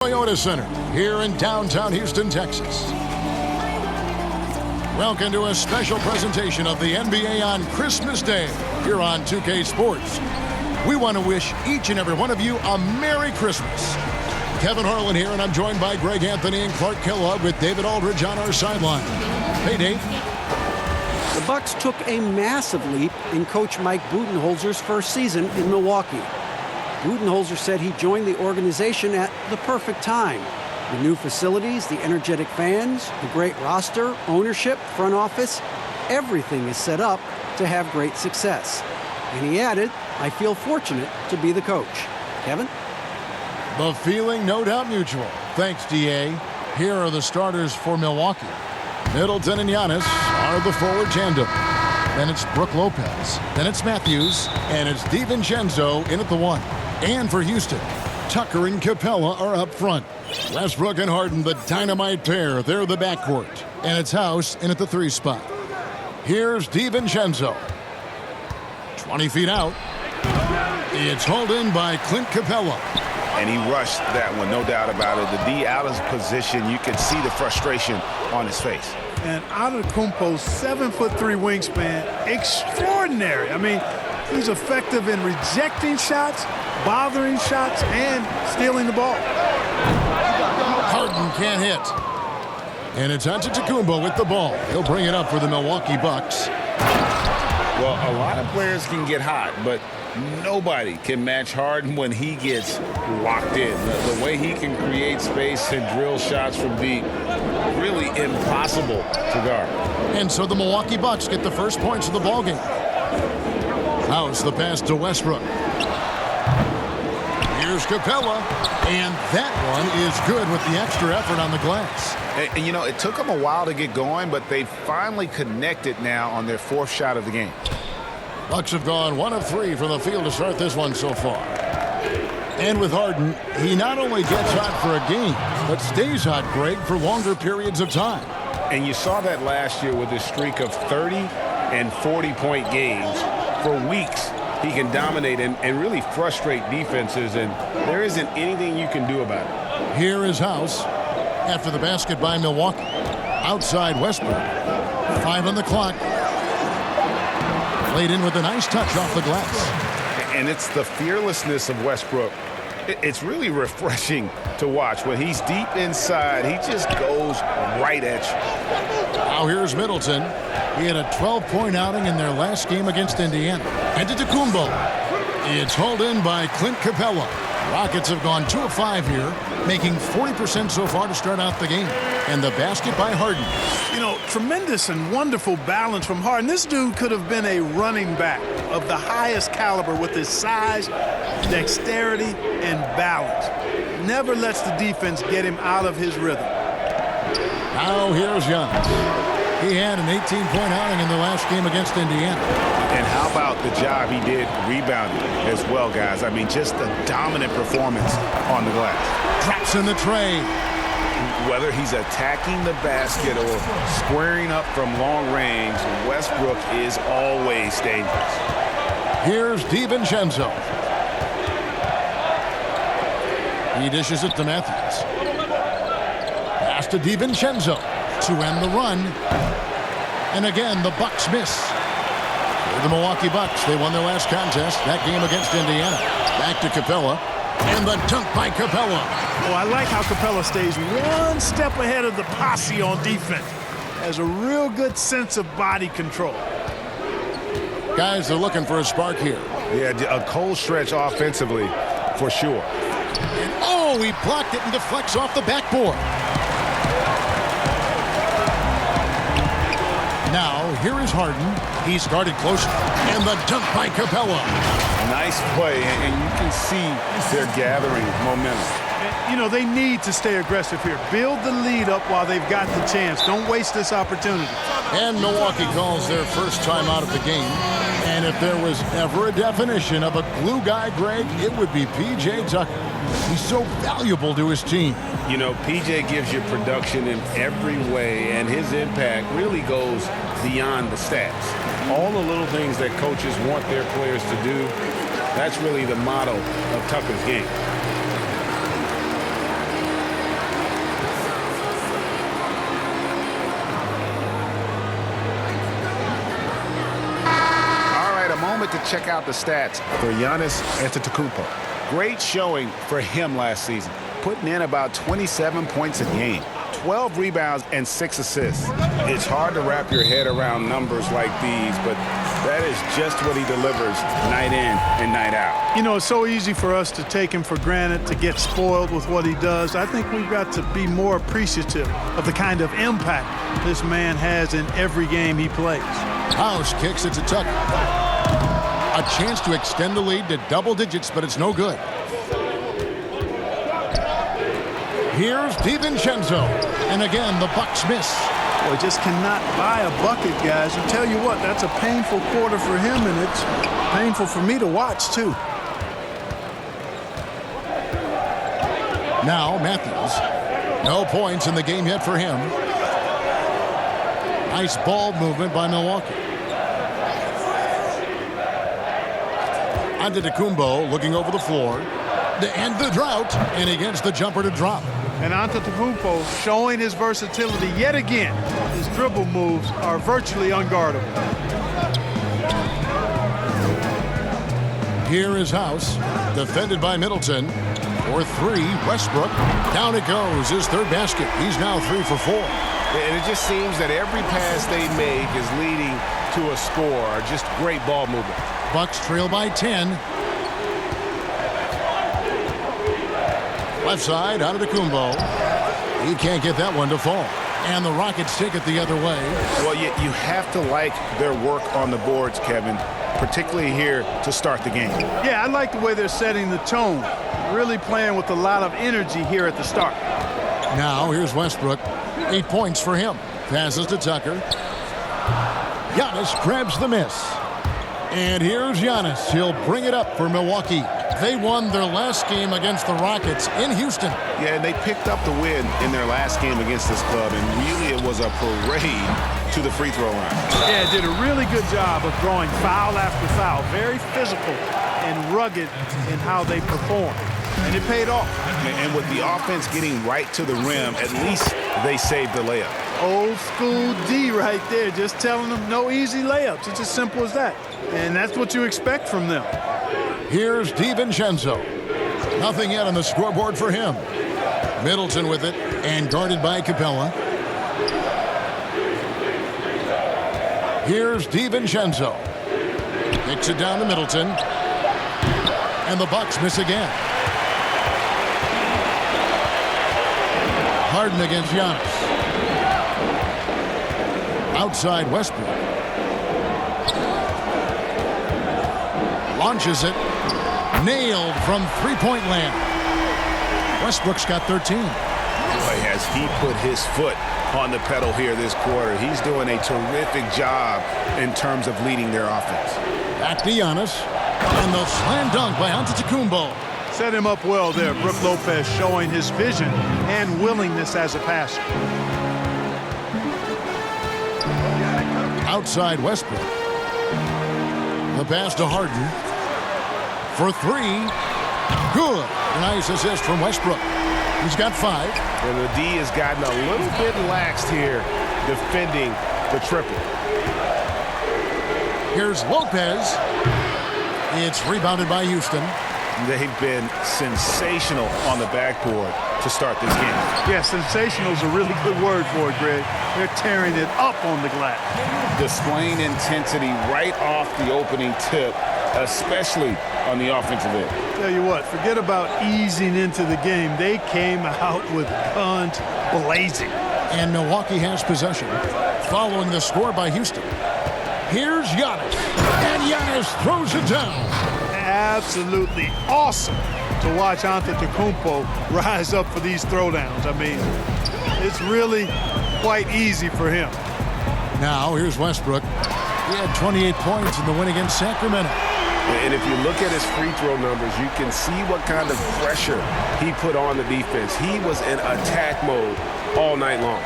Toyota Center here in downtown Houston, Texas. Welcome to a special presentation of the NBA on Christmas Day here on 2K Sports. We want to wish each and every one of you a Merry Christmas. Kevin Harlan here, and I'm joined by Greg Anthony and Clark Kellogg with David Aldridge on our sideline. Hey, Dave. The Bucks took a massive leap in Coach Mike Budenholzer's first season in Milwaukee. Budenholzer said he joined the organization at the perfect time. The new facilities, the energetic fans, the great roster, ownership, front office, everything is set up to have great success. And he added, I feel fortunate to be the coach. Kevin? The feeling no doubt mutual. Thanks, DA. Here are the starters for Milwaukee. Middleton and Giannis are the forward tandem. Then it's Brook Lopez. Then it's Matthews. And it's DiVincenzo in at the one. And for Houston, Tucker and Capella are up front. Westbrook and Harden, the dynamite pair. They're the backcourt. And it's House in at the three spot. Here's DiVincenzo. 20 feet out. It's hauled in by Clint Capella. And he rushed that one, no doubt about it. The D out of position, you could see the frustration on his face. And Antetokounmpo's 7'3" wingspan, extraordinary. I mean, he's effective in rejecting shots, bothering shots, and stealing the ball. Harden can't hit. And it's Antetokounmpo with the ball. He'll bring it up for the Milwaukee Bucks. Well, a lot of players can get hot, but nobody can match Harden when he gets locked in. The way he can create space and drill shots from deep, really impossible to guard. And so the Milwaukee Bucks get the first points of the ballgame. House the pass to Westbrook. Here's Capella, and that one is good with the extra effort on the glass. And you know, it took them a while to get going, but they finally connected now on their fourth shot of the game. Bucks have gone 1 of 3 from the field to start this one so far. And with Harden, he not only gets hot for a game, but stays hot, Greg, for longer periods of time. And you saw that last year with his streak of 30 and 40-point games. For weeks, he can dominate and really frustrate defenses, and there isn't anything you can do about it. Here is House after the basket by Milwaukee. Outside Westbrook. 5 on the clock. Laid in with a nice touch off the glass. And it's the fearlessness of Westbrook. It's really refreshing to watch. When he's deep inside, he just goes right at you. Now here's Middleton. He had a 12-point outing in their last game against Indiana. Antetokounmpo. It's hauled in by Clint Capella. Rockets have gone 2 of 5 here, making 40% so far to start out the game. And the basket by Harden. You know, tremendous and wonderful balance from Harden. This dude could have been a running back of the highest caliber with his size, dexterity, and balance. Never lets the defense get him out of his rhythm. Now here's Giannis. He had an 18-point outing in the last game against Indiana. And how about the job he did rebounding as well, guys? I mean, just a dominant performance on the glass. Drops in the tray. Whether he's attacking the basket or squaring up from long range, Westbrook is always dangerous. Here's DiVincenzo. He dishes it to Matthews. Pass to DiVincenzo to end the run. And again, the Bucks miss. For the Milwaukee Bucks, they won their last contest, that game against Indiana. Back to Capella. And the dunk by Capella. Oh, I like how Capella stays one step ahead of the posse on defense. Has a real good sense of body control. Guys, they're looking for a spark here. Yeah, a cold stretch offensively, for sure. And oh, he blocked it and deflects off the backboard. Now, here is Harden. He's guarded closely. And the dunk by Capella. Nice play, and you can see they're gathering momentum. You know, they need to stay aggressive here. Build the lead up while they've got the chance. Don't waste this opportunity. And Milwaukee calls their first time out of the game. And if there was ever a definition of a glue guy, Greg, it would be P.J. Tucker. He's so valuable to his team. You know, P.J. gives you production in every way, and his impact really goes beyond the stats. All the little things that coaches want their players to do, that's really the motto of Tucker's game. check out the stats for Giannis Antetokounmpo. Great showing for him last season, putting in about 27 points a game, 12 rebounds, and 6 assists. It's hard to wrap your head around numbers like these, but that is just what he delivers night in and night out. You know, it's so easy for us to take him for granted, to get spoiled with what he does. I think we've got to be more appreciative of the kind of impact this man has in every game he plays. House kicks it to Tucker. A chance to extend the lead to double digits, but it's no good. Here's DiVincenzo. And again, the Bucks miss. Boy, just cannot buy a bucket, guys. And tell you what, that's a painful quarter for him, and it's painful for me to watch, too. Now Matthews. No points in the game yet for him. Nice ball movement by Milwaukee. Antetokounmpo looking over the floor to end the drought, and he gets the jumper to drop. And Antetokounmpo showing his versatility yet again. His dribble moves are virtually unguardable. Here is House, defended by Middleton. For 3, Westbrook. Down it goes, his third basket. He's now 3 for 4. And it just seems that every pass they make is leading to a score. Just great ball movement. Bucks trail by 10. Left side, Antetokounmpo. He can't get that one to fall. And the Rockets take it the other way. Well, you have to like their work on the boards, Kevin, particularly here to start the game. Yeah, I like the way they're setting the tone. Really playing with a lot of energy here at the start. Now, here's Westbrook. 8 points for him. Passes to Tucker. Giannis grabs the miss. And here's Giannis. He'll bring it up for Milwaukee. They won their last game against the Rockets in Houston. Yeah, and they picked up the win in their last game against this club, and really it was a parade to the free throw line. Yeah, did a really good job of throwing foul after foul. Very physical and rugged in how they perform. And it paid off. And with the offense getting right to the rim, at least they saved the layup. Old school D right there, just telling them no easy layups. It's as simple as that. And that's what you expect from them. Here's DiVincenzo. Nothing yet on the scoreboard for him. Middleton with it and guarded by Capella. Here's DiVincenzo. Kicks it down to Middleton. And the Bucks miss again. Harden against Giannis. Outside Westbrook. Launches it. Nailed from three-point land. Westbrook's got 13. Boy, has he put his foot on the pedal here this quarter. He's doing a terrific job in terms of leading their offense. Back to Giannis. And the slam dunk by Antetokounmpo. Set him up well there. Brook Lopez showing his vision and willingness as a passer. Outside Westbrook. The pass to Harden. For 3. Good. Nice assist from Westbrook. He's got 5. And the D has gotten a little bit laxed here defending the triple. Here's Lopez. It's rebounded by Houston. They've been sensational on the backboard to start this game. Yeah, sensational is a really good word for it, Greg. They're tearing it up on the glass. Displaying intensity right off the opening tip, especially on the offensive end. Tell you what, forget about easing into the game. They came out with guns blazing. And Milwaukee has possession, following the score by Houston. Here's Giannis. And Giannis throws it down. Absolutely awesome to watch Antetokounmpo rise up for these throwdowns. I mean, it's really quite easy for him. Now, here's Westbrook. He had 28 points in the win against Sacramento. And if you look at his free throw numbers, you can see what kind of pressure he put on the defense. He was in attack mode all night long.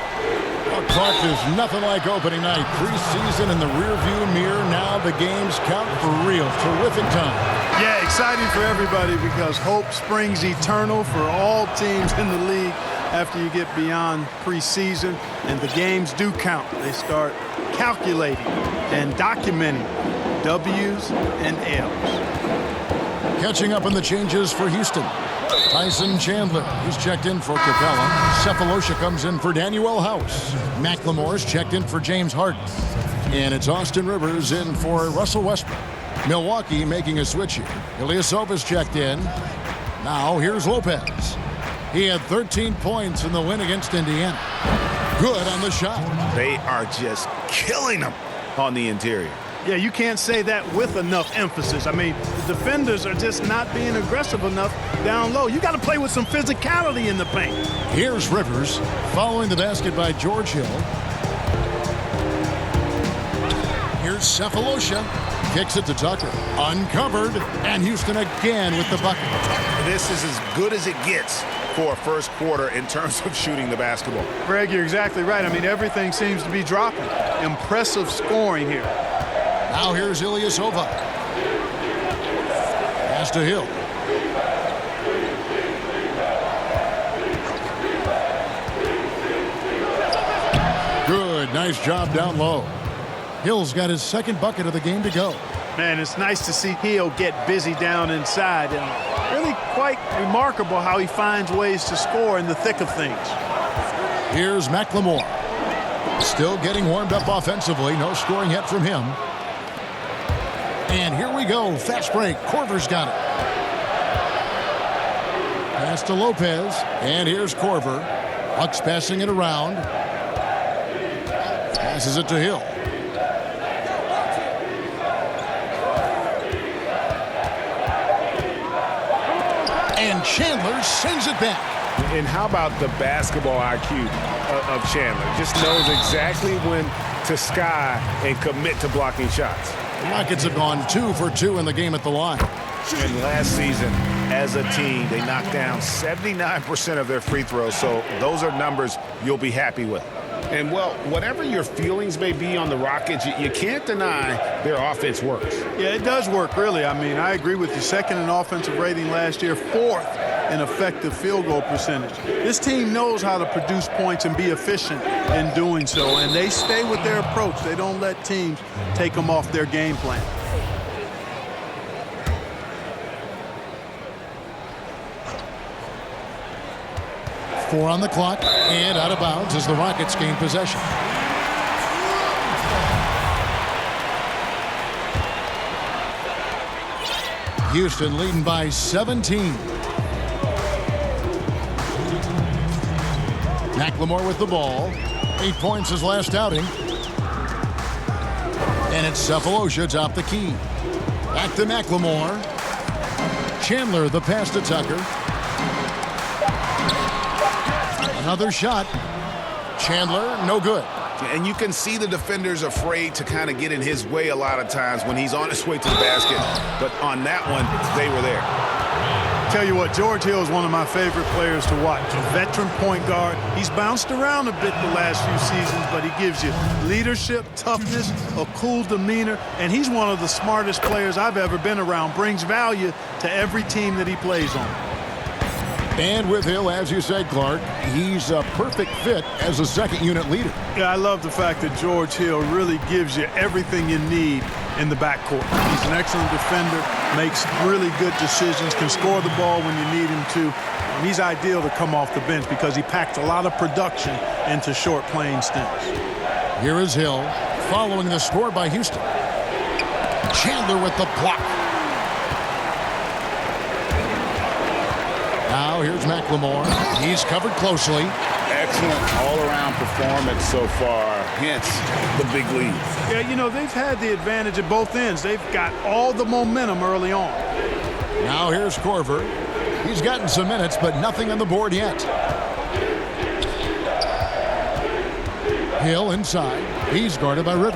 Well, Clark is nothing like opening night. Preseason in the rearview mirror. Now the games count for real. Terrific time. Yeah, exciting for everybody because hope springs eternal for all teams in the league after you get beyond preseason. And the games do count. They start calculating and documenting W's and L's. Catching up on the changes for Houston. Tyson Chandler, he's checked in for Capella. Cephalosha comes in for Daniel House. McLemore's checked in for James Harden. And it's Austin Rivers in for Russell Westbrook. Milwaukee making a switch here. Ilyasova's checked in. Now here's Lopez. He had 13 points in the win against Indiana. Good on the shot. They are just killing them on the interior. Yeah, you can't say that with enough emphasis. I mean, the defenders are just not being aggressive enough down low. You got to play with some physicality in the paint. Here's Rivers following the basket by George Hill. Here's Cephalosha. Kicks it to Tucker. Uncovered. And Houston again with the bucket. This is as good as it gets for a first quarter in terms of shooting the basketball. Greg, you're exactly right. I mean, everything seems to be dropping. Impressive scoring here. Now here's Ilyasova. Pass to Hill. Good. Nice job down low. Hill's got his second bucket of the game to go. Man, it's nice to see Hill get busy down inside. And really quite remarkable how he finds ways to score in the thick of things. Here's McLemore. Still getting warmed up offensively. No scoring yet from him. And here we go. Fast break. Korver's got it. Pass to Lopez. And here's Korver. Bucks passing it around. Passes it to Hill. And Chandler sends it back. And how about the basketball IQ of Chandler? Just knows exactly when to sky and commit to blocking shots. The Rockets have gone 2 for 2 in the game at the line. And last season, as a team, they knocked down 79% of their free throws. So those are numbers you'll be happy with. And, well, whatever your feelings may be on the Rockets, you can't deny their offense works. Yeah, it does work, really. I mean, I agree with you. Second in offensive rating last year, fourth in effective field goal percentage. This team knows how to produce points and be efficient in doing so, and they stay with their approach. They don't let teams take them off their game plan. Four on the clock and out of bounds as the Rockets gain possession. Houston leading by 17. McLemore with the ball. 8 points his last outing. And it's Cephalosha top the key. Back to McLemore. Chandler the pass to Tucker. Another shot. Chandler, no good. And you can see the defenders afraid to kind of get in his way a lot of times when he's on his way to the basket. But on that one, they were there. Tell you what, George Hill is one of my favorite players to watch. A veteran point guard. He's bounced around a bit the last few seasons, but he gives you leadership, toughness, a cool demeanor, and he's one of the smartest players I've ever been around. Brings value to every team that he plays on. And with Hill, as you said, Clark, he's a perfect fit as a second unit leader. Yeah, I love the fact that George Hill really gives you everything you need in the backcourt. He's an excellent defender, makes really good decisions, can score the ball when you need him to. And he's ideal to come off the bench because he packs a lot of production into short playing stints. Here is Hill following the score by Houston. Chandler with the block. Now here's McLemore. He's covered closely. Excellent all-around performance so far, hence the big lead. Yeah, you know, they've had the advantage at both ends. They've got all the momentum early on. Now here's Korver. He's gotten some minutes, but nothing on the board yet. Hill inside. He's guarded by Rivers.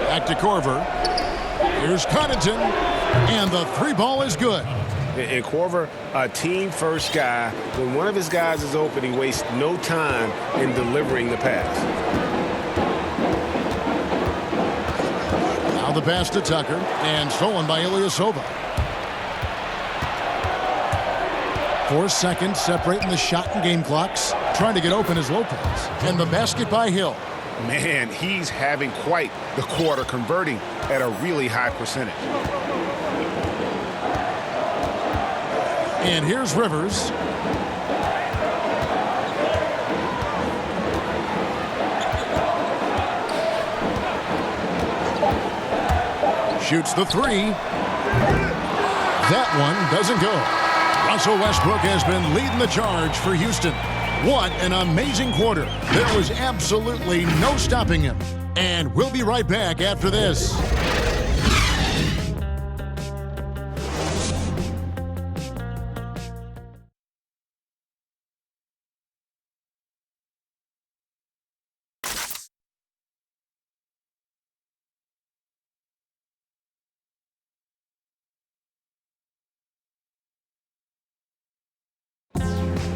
Back to Korver. Here's Connaughton. And the three ball is good. And Korver, a team-first guy. When one of his guys is open, he wastes no time in delivering the pass. Now the pass to Tucker, and stolen by Ilyasova. 4 seconds separating the shot and game clocks. Trying to get open is Lopez. And the basket by Hill. Man, he's having quite the quarter, converting at a really high percentage. And here's Rivers. Shoots the three. That one doesn't go. Russell Westbrook has been leading the charge for Houston. What an amazing quarter. There was absolutely no stopping him. And we'll be right back after this.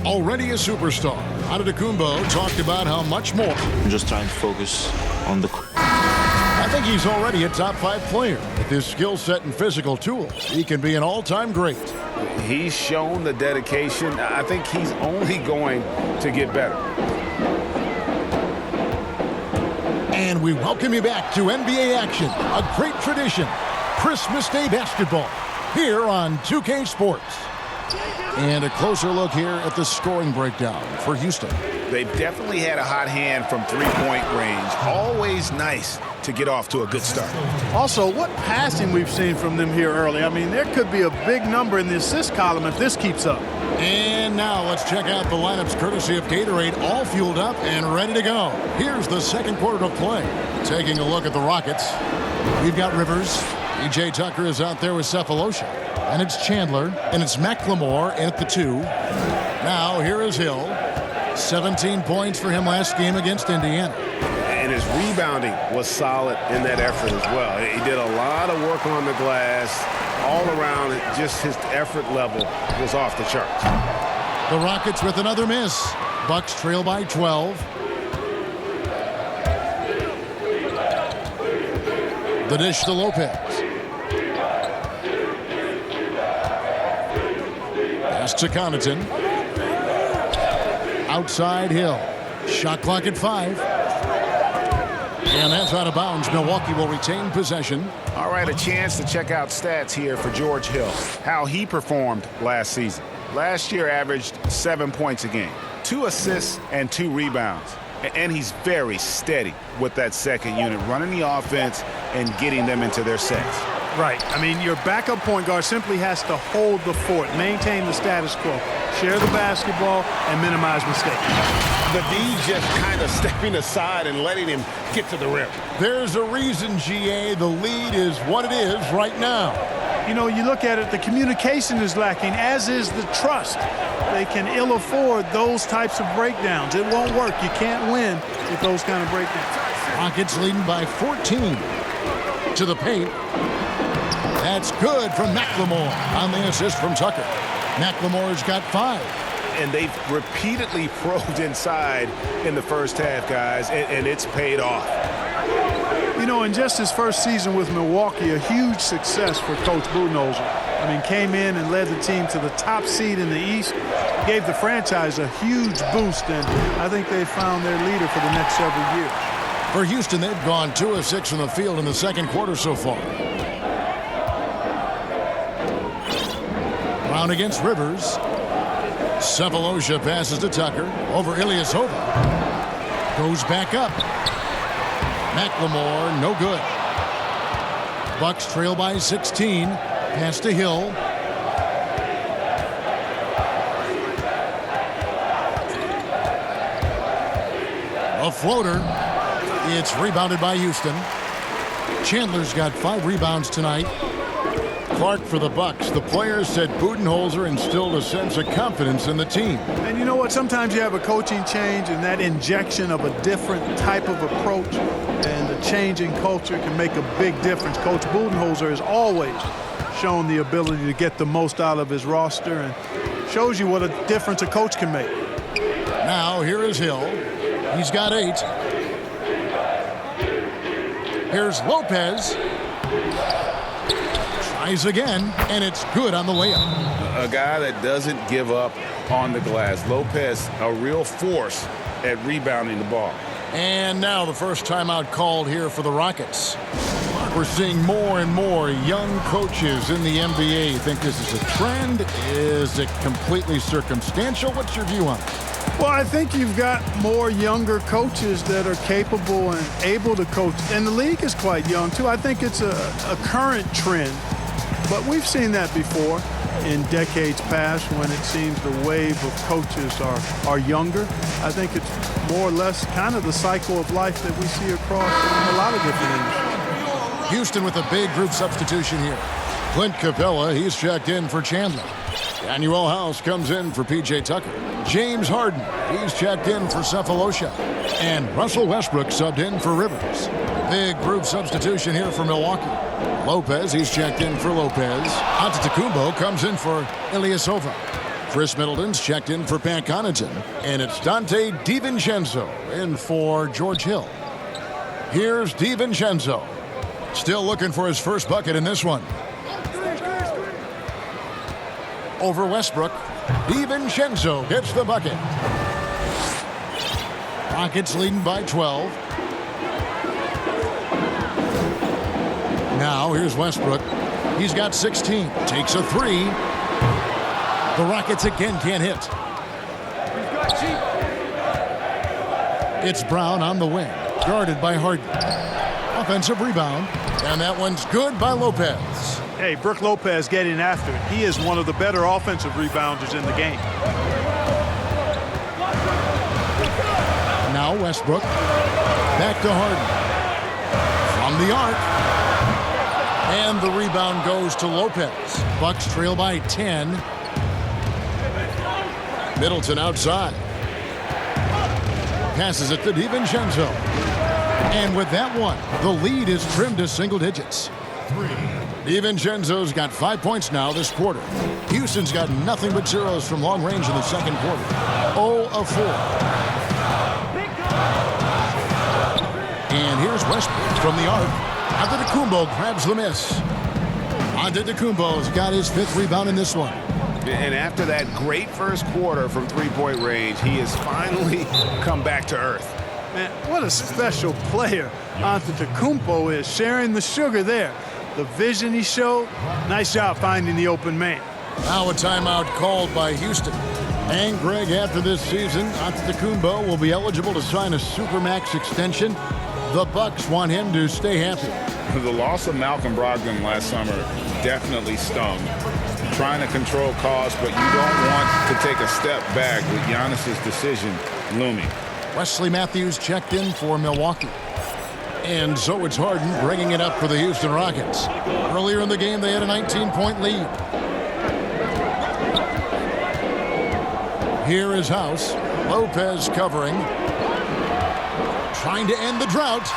Already a superstar, Antetokounmpo talked about how much more. I'm just trying to focus on the. I think he's already a top 5 player. With his skill set and physical tools, he can be an all-time great. He's shown the dedication. I think he's only going to get better. And we welcome you back to NBA action, a great tradition. Christmas Day basketball here on 2K Sports. And a closer look here at the scoring breakdown for Houston. They've definitely had a hot hand from three-point range. Always nice to get off to a good start. Also, what passing we've seen from them here early. I mean, there could be a big number in the assist column if this keeps up. And now let's check out the lineups courtesy of Gatorade, all fueled up and ready to go. Here's the second quarter of play. Taking a look at the Rockets. We've got Rivers. P.J. Tucker is out there with Cephalosha. And it's Chandler, and it's McLemore at the 2. Now, here is Hill. 17 points for him last game against Indiana. And his rebounding was solid in that effort as well. He did a lot of work on the glass. All around, just his effort level was off the charts. The Rockets with another miss. Bucks trail by 12. The dish to Lopez. Pass to Connaughton. Outside Hill. Shot clock at 5. And that's out of bounds. Milwaukee will retain possession. All right, a chance to check out stats here for George Hill. How he performed last season. Last year averaged 7 points a game, 2 assists and 2 rebounds. And he's very steady with that second unit, running the offense and getting them into their sets. Right. I mean, your backup point guard simply has to hold the fort, maintain the status quo, share the basketball, and minimize mistakes. The D just kind of stepping aside and letting him get to the rim. There's a reason, GA, the lead is what it is right now. You know, you look at it, the communication is lacking, as is the trust. They can ill afford those types of breakdowns. It won't work. You can't win with those kind of breakdowns. Rockets leading by 14. To the paint. That's good from McLemore on the assist from Tucker. McLemore's got 5. And they've repeatedly probed inside in the first half, guys, and it's paid off. You know, in just his first season with Milwaukee, a huge success for Coach Budenholzer. I mean, came in and led the team to the top seed in the East, gave the franchise a huge boost, and I think they found their leader for the next several years. For Houston, they've gone 2 of 6 from the field in the second quarter so far. Brown against Rivers. Cephalosha passes to Tucker. Over Ilyasova. Goes back up. McLemore, no good. Bucks trail by 16. Pass to Hill. A floater. It's rebounded by Houston. Chandler's got 5 rebounds tonight. Clark for the Bucks. The players said Budenholzer instilled a sense of confidence in the team. And you know what? Sometimes you have a coaching change, and that injection of a different type of approach and the change in culture can make a big difference. Coach Budenholzer has always shown the ability to get the most out of his roster and shows you what a difference a coach can make. Now here is Hill. He's got 8. Here's Lopez. Tries again, and it's good on the layup. A guy that doesn't give up on the glass. Lopez, a real force at rebounding the ball. And now the first timeout called here for the Rockets. We're seeing more and more young coaches in the NBA. You think this is a trend? Is it completely circumstantial? What's your view on it? Well, I think you've got more younger coaches that are capable and able to coach. And the league is quite young, too. I think it's a current trend. But we've seen that before in decades past when it seems the wave of coaches are younger. I think it's more or less kind of the cycle of life that we see across a lot of different industries. Houston with a big group substitution here. Clint Capella, he's checked in for Chandler. Daniel House comes in for P.J. Tucker. James Harden, he's checked in for Cephalosha. And Russell Westbrook subbed in for Rivers. Big group substitution here for Milwaukee. Lopez, he's checked in for Lopez. Antetokounmpo comes in for Ilyasova. Chris Middleton's checked in for Pat Connaughton. And it's Dante DiVincenzo in for George Hill. Here's DiVincenzo. Still looking for his first bucket in this one. Over Westbrook. DiVincenzo gets the bucket. Rockets leading by 12. Now here's Westbrook. He's got 16. Takes a three. The Rockets again can't hit. It's Brown on the wing. Guarded by Harden. Offensive rebound. And that one's good by Lopez. Hey, Brook Lopez getting after it. He is one of the better offensive rebounders in the game. Now Westbrook. Back to Harden. From the arc. And the rebound goes to Lopez. Bucks trail by 10. Middleton outside. Passes it to DiVincenzo. And with that one, the lead is trimmed to single digits. DiVincenzo's got 5 points now this quarter. Houston's got nothing but zeros from long range in the second quarter. 0 of 4. And here's Westbrook from the arc. Antetokounmpo grabs the miss. Antetokounmpo's got his 5th rebound in this one. And after that great first quarter from three-point range, he has finally come back to earth. Man, what a special player Antetokounmpo is, sharing the sugar there. The vision he showed, nice job finding the open man. Now a timeout called by Houston. And Greg, after this season, Antetokounmpo will be eligible to sign a Supermax extension. The Bucks want him to stay happy. The loss of Malcolm Brogdon last summer definitely stung. Trying to control costs, but you don't want to take a step back with Giannis's decision looming. Wesley Matthews checked in for Milwaukee. And so it's Harden bringing it up for the Houston Rockets. Earlier in the game, they had a 19-point lead. Here is House. Lopez covering. Trying to end the drought.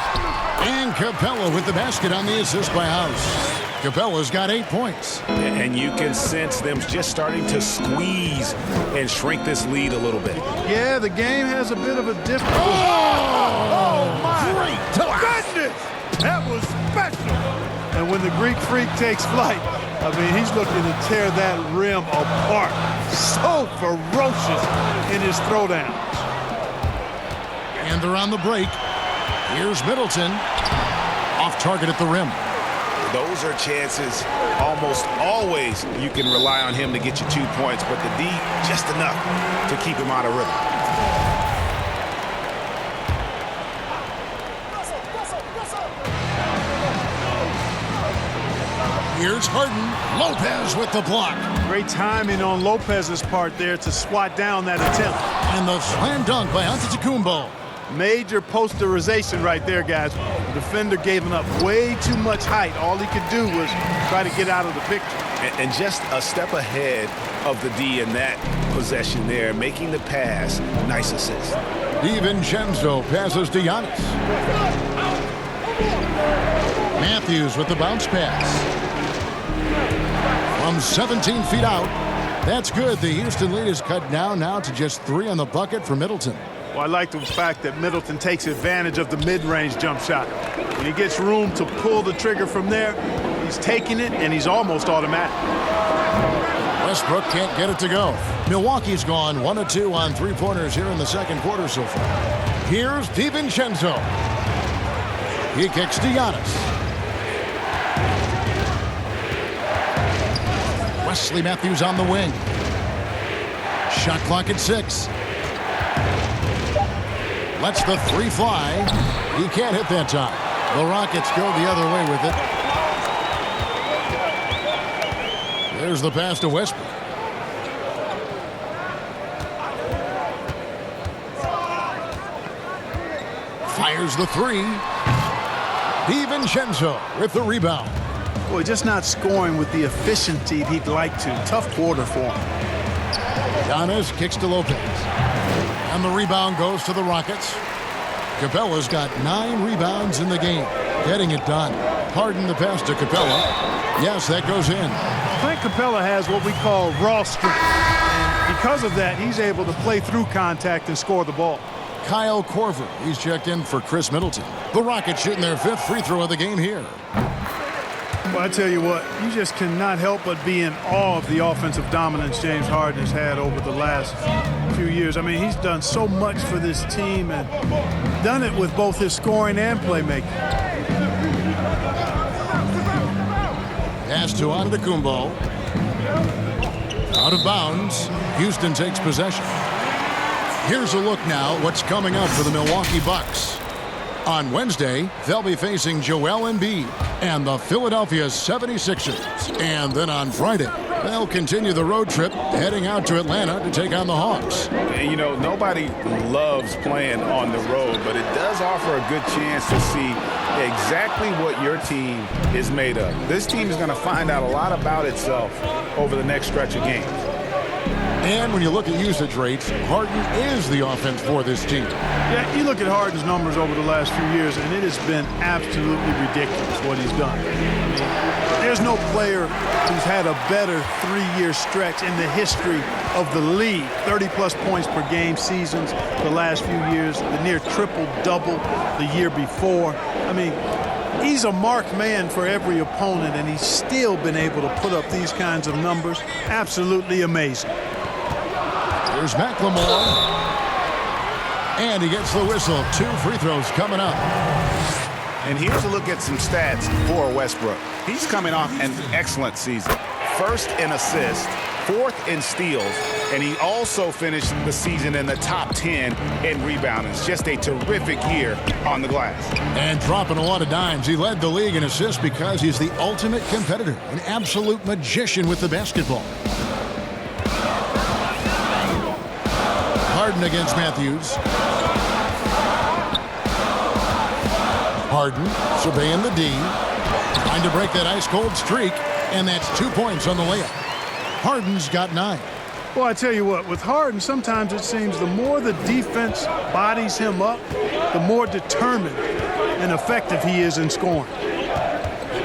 And Capella with the basket on the assist by House. Capella's got 8 points. And you can sense them just starting to squeeze and shrink this lead a little bit. Yeah, the game has a bit of a difference. Oh my! Great goodness! That was special. And when the Greek Freak takes flight, I mean, he's looking to tear that rim apart. So ferocious in his throwdowns. And they're on the break. Here's Middleton. Off target at the rim. Those are chances almost always you can rely on him to get you 2 points, but the D just enough to keep him out of rhythm. Here's Harden. Lopez with the block. Great timing on Lopez's part there to swat down that attempt. And the slam dunk by Antetokounmpo. Major posterization right there, guys. The defender gave him up way too much height. All he could do was try to get out of the picture. And just a step ahead of the D in that possession there, making the pass. Nice assist. DiVincenzo passes to Giannis. Matthews with the bounce pass. From 17 feet out. That's good. The Houston lead is cut now to just 3 on the bucket for Middleton. Well, I like the fact that Middleton takes advantage of the mid-range jump shot. When he gets room to pull the trigger from there, he's taking it, and he's almost automatic. Westbrook can't get it to go. Milwaukee's gone 1 of 2 on three-pointers here in the second quarter so far. Here's DiVincenzo. He kicks to Giannis. Wesley Matthews on the wing. Shot clock at 6. Lets the three fly. He can't hit that time. The Rockets go the other way with it. There's the pass to Westbrook. Fires the three. DiVincenzo with the rebound. Boy, just not scoring with the efficiency he'd like to. Tough quarter for him. Giannis kicks to Lopez. And the rebound goes to the Rockets. Capella's got 9 rebounds in the game. Getting it done. Harden the pass to Capella. Yes, that goes in. Clint Capella has what we call raw strength. And because of that, he's able to play through contact and score the ball. Kyle Korver, he's checked in for Chris Middleton. The Rockets shooting their 5th free throw of the game here. Well, I tell you what, you just cannot help but be in awe of the offensive dominance James Harden has had over the last few years. I mean, he's done so much for this team and done it with both his scoring and playmaking. Pass to Antetokounmpo. Out of bounds. Houston takes possession. Here's a look now what's coming up for the Milwaukee Bucks. On Wednesday, they'll be facing Joel Embiid and the Philadelphia 76ers. And then on Friday, they'll continue the road trip heading out to Atlanta to take on the Hawks. You know, nobody loves playing on the road, but it does offer a good chance to see exactly what your team is made of. This team is going to find out a lot about itself over the next stretch of games. And when you look at usage rates, Harden is the offense for this team. Yeah, you look at Harden's numbers over the last few years, and it has been absolutely ridiculous what he's done. I mean, there's no player who's had a better 3-year stretch in the history of the league. 30-plus points per game seasons the last few years, the near triple-double the year before. I mean, he's a marked man for every opponent, and he's still been able to put up these kinds of numbers. Absolutely amazing. There's McLemore. And he gets the whistle. 2 free throws coming up. And here's a look at some stats for Westbrook. He's coming off an excellent season. 1st in assists, 4th in steals, and he also finished the season in the top 10 in rebounding. It's just a terrific year on the glass. And dropping a lot of dimes. He led the league in assists because he's the ultimate competitor, an absolute magician with the basketball. Harden against Matthews. Harden surveying the D. Trying to break that ice-cold streak. And that's 2 points on the layup. Harden's got 9. Well, I tell you what, with Harden, sometimes it seems the more the defense bodies him up, the more determined and effective he is in scoring.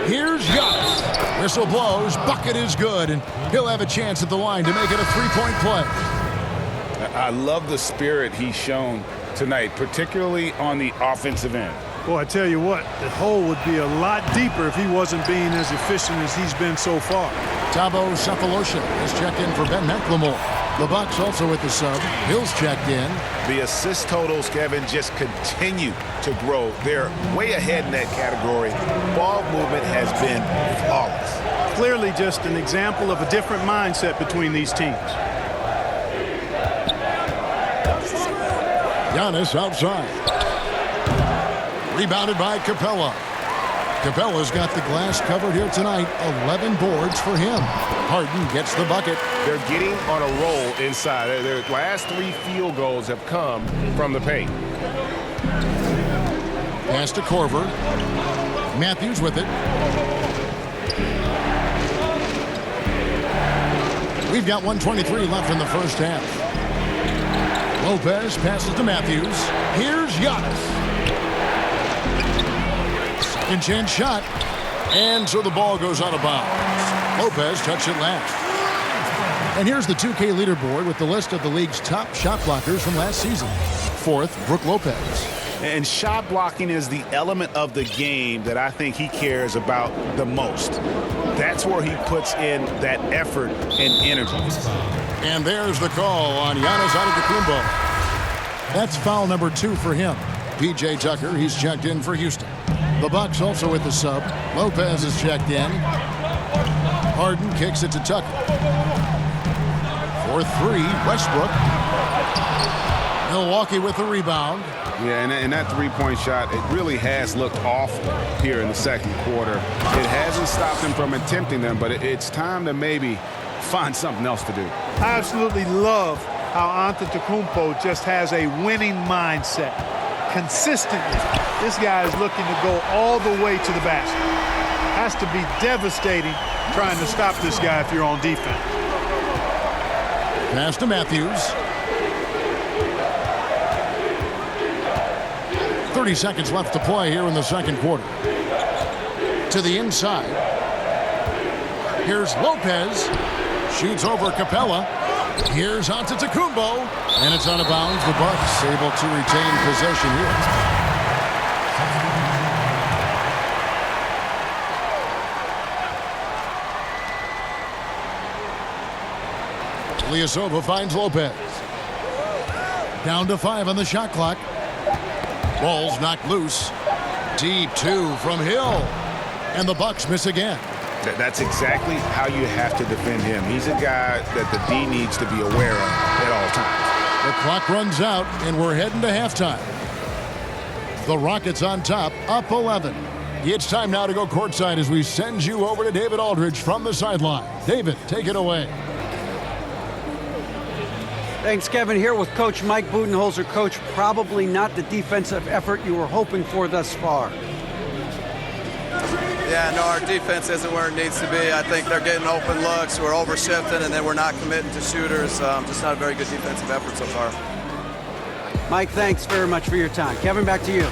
Here's Giannis. Whistle blows. Bucket is good. And he'll have a chance at the line to make it a 3-point play. I love the spirit he's shown tonight, particularly on the offensive end. Boy, I tell you what, the hole would be a lot deeper if he wasn't being as efficient as he's been so far. Thabo Sefolosha has checked in for Ben McLemore. The Bucks also with the sub. Hill's checked in. The assist totals, Kevin, just continue to grow. They're way ahead in that category. Ball movement has been flawless. Clearly just an example of a different mindset between these teams. Giannis outside. Rebounded by Capella. Capella's got the glass covered here tonight. 11 boards for him. Harden gets the bucket. They're getting on a roll inside. Their last 3 field goals have come from the paint. Pass to Korver. Matthews with it. We've got 1:23 left in the first half. Lopez passes to Matthews. Here's Giannis. Second chance shot. And so the ball goes out of bounds. Lopez touched it last. And here's the 2K leaderboard with the list of the league's top shot blockers from last season. 4th, Brook Lopez. And shot blocking is the element of the game that I think he cares about the most. that's where he puts in that effort and energy. And there's the call on Giannis Antetokounmpo. That's foul number 2 for him. P.J. Tucker, he's checked in for Houston. The Bucks also with the sub. Lopez is checked in. Harden kicks it to Tucker. For 3, Westbrook. Milwaukee with the rebound. Yeah, and that three-point shot, it really has looked off here in the second quarter. It hasn't stopped him from attempting them, but it's time to maybe find something else to do. I absolutely love how Antetokounmpo just has a winning mindset. Consistently, this guy is looking to go all the way to the basket. Has to be devastating trying to stop this guy if you're on defense. Pass to Matthews. 30 seconds left to play here in the second quarter. To the inside. Here's Lopez. Shoots over Capella. Here's Antetokounmpo. And it's out of bounds. The Bucks able to retain possession here. Ilyasova finds Lopez. Down to 5 on the shot clock. Ball's knocked loose. Deep 2 from Hill. And the Bucks miss again. That's exactly how you have to defend him. He's a guy that the D needs to be aware of at all times. The clock runs out, and we're heading to halftime. The Rockets on top, up 11. It's time now to go courtside as we send you over to David Aldridge from the sideline. David, take it away. Thanks, Kevin. Here with Coach Mike Budenholzer. Coach, probably not the defensive effort you were hoping for thus far. Yeah, no, our defense isn't where it needs to be. I think they're getting open looks. We're overshifting, and then we're not committing to shooters. Just not a very good defensive effort so far. Mike, thanks very much for your time. Kevin, back to you.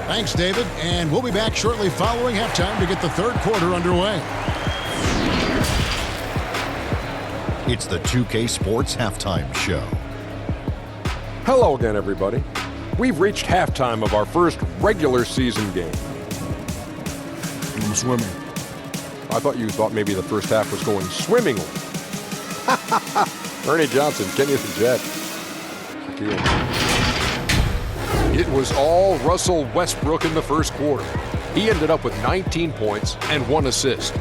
Thanks, David. And we'll be back shortly following halftime to get the third quarter underway. It's the 2K Sports Halftime Show. Hello again, everybody. We've reached halftime of our first regular season game. I'm swimming. I thought you thought maybe the first half was going swimmingly. Ernie Johnson, Kenny the Jet. Shaquille. It was all Russell Westbrook in the first quarter. He ended up with 19 points and 1 assist.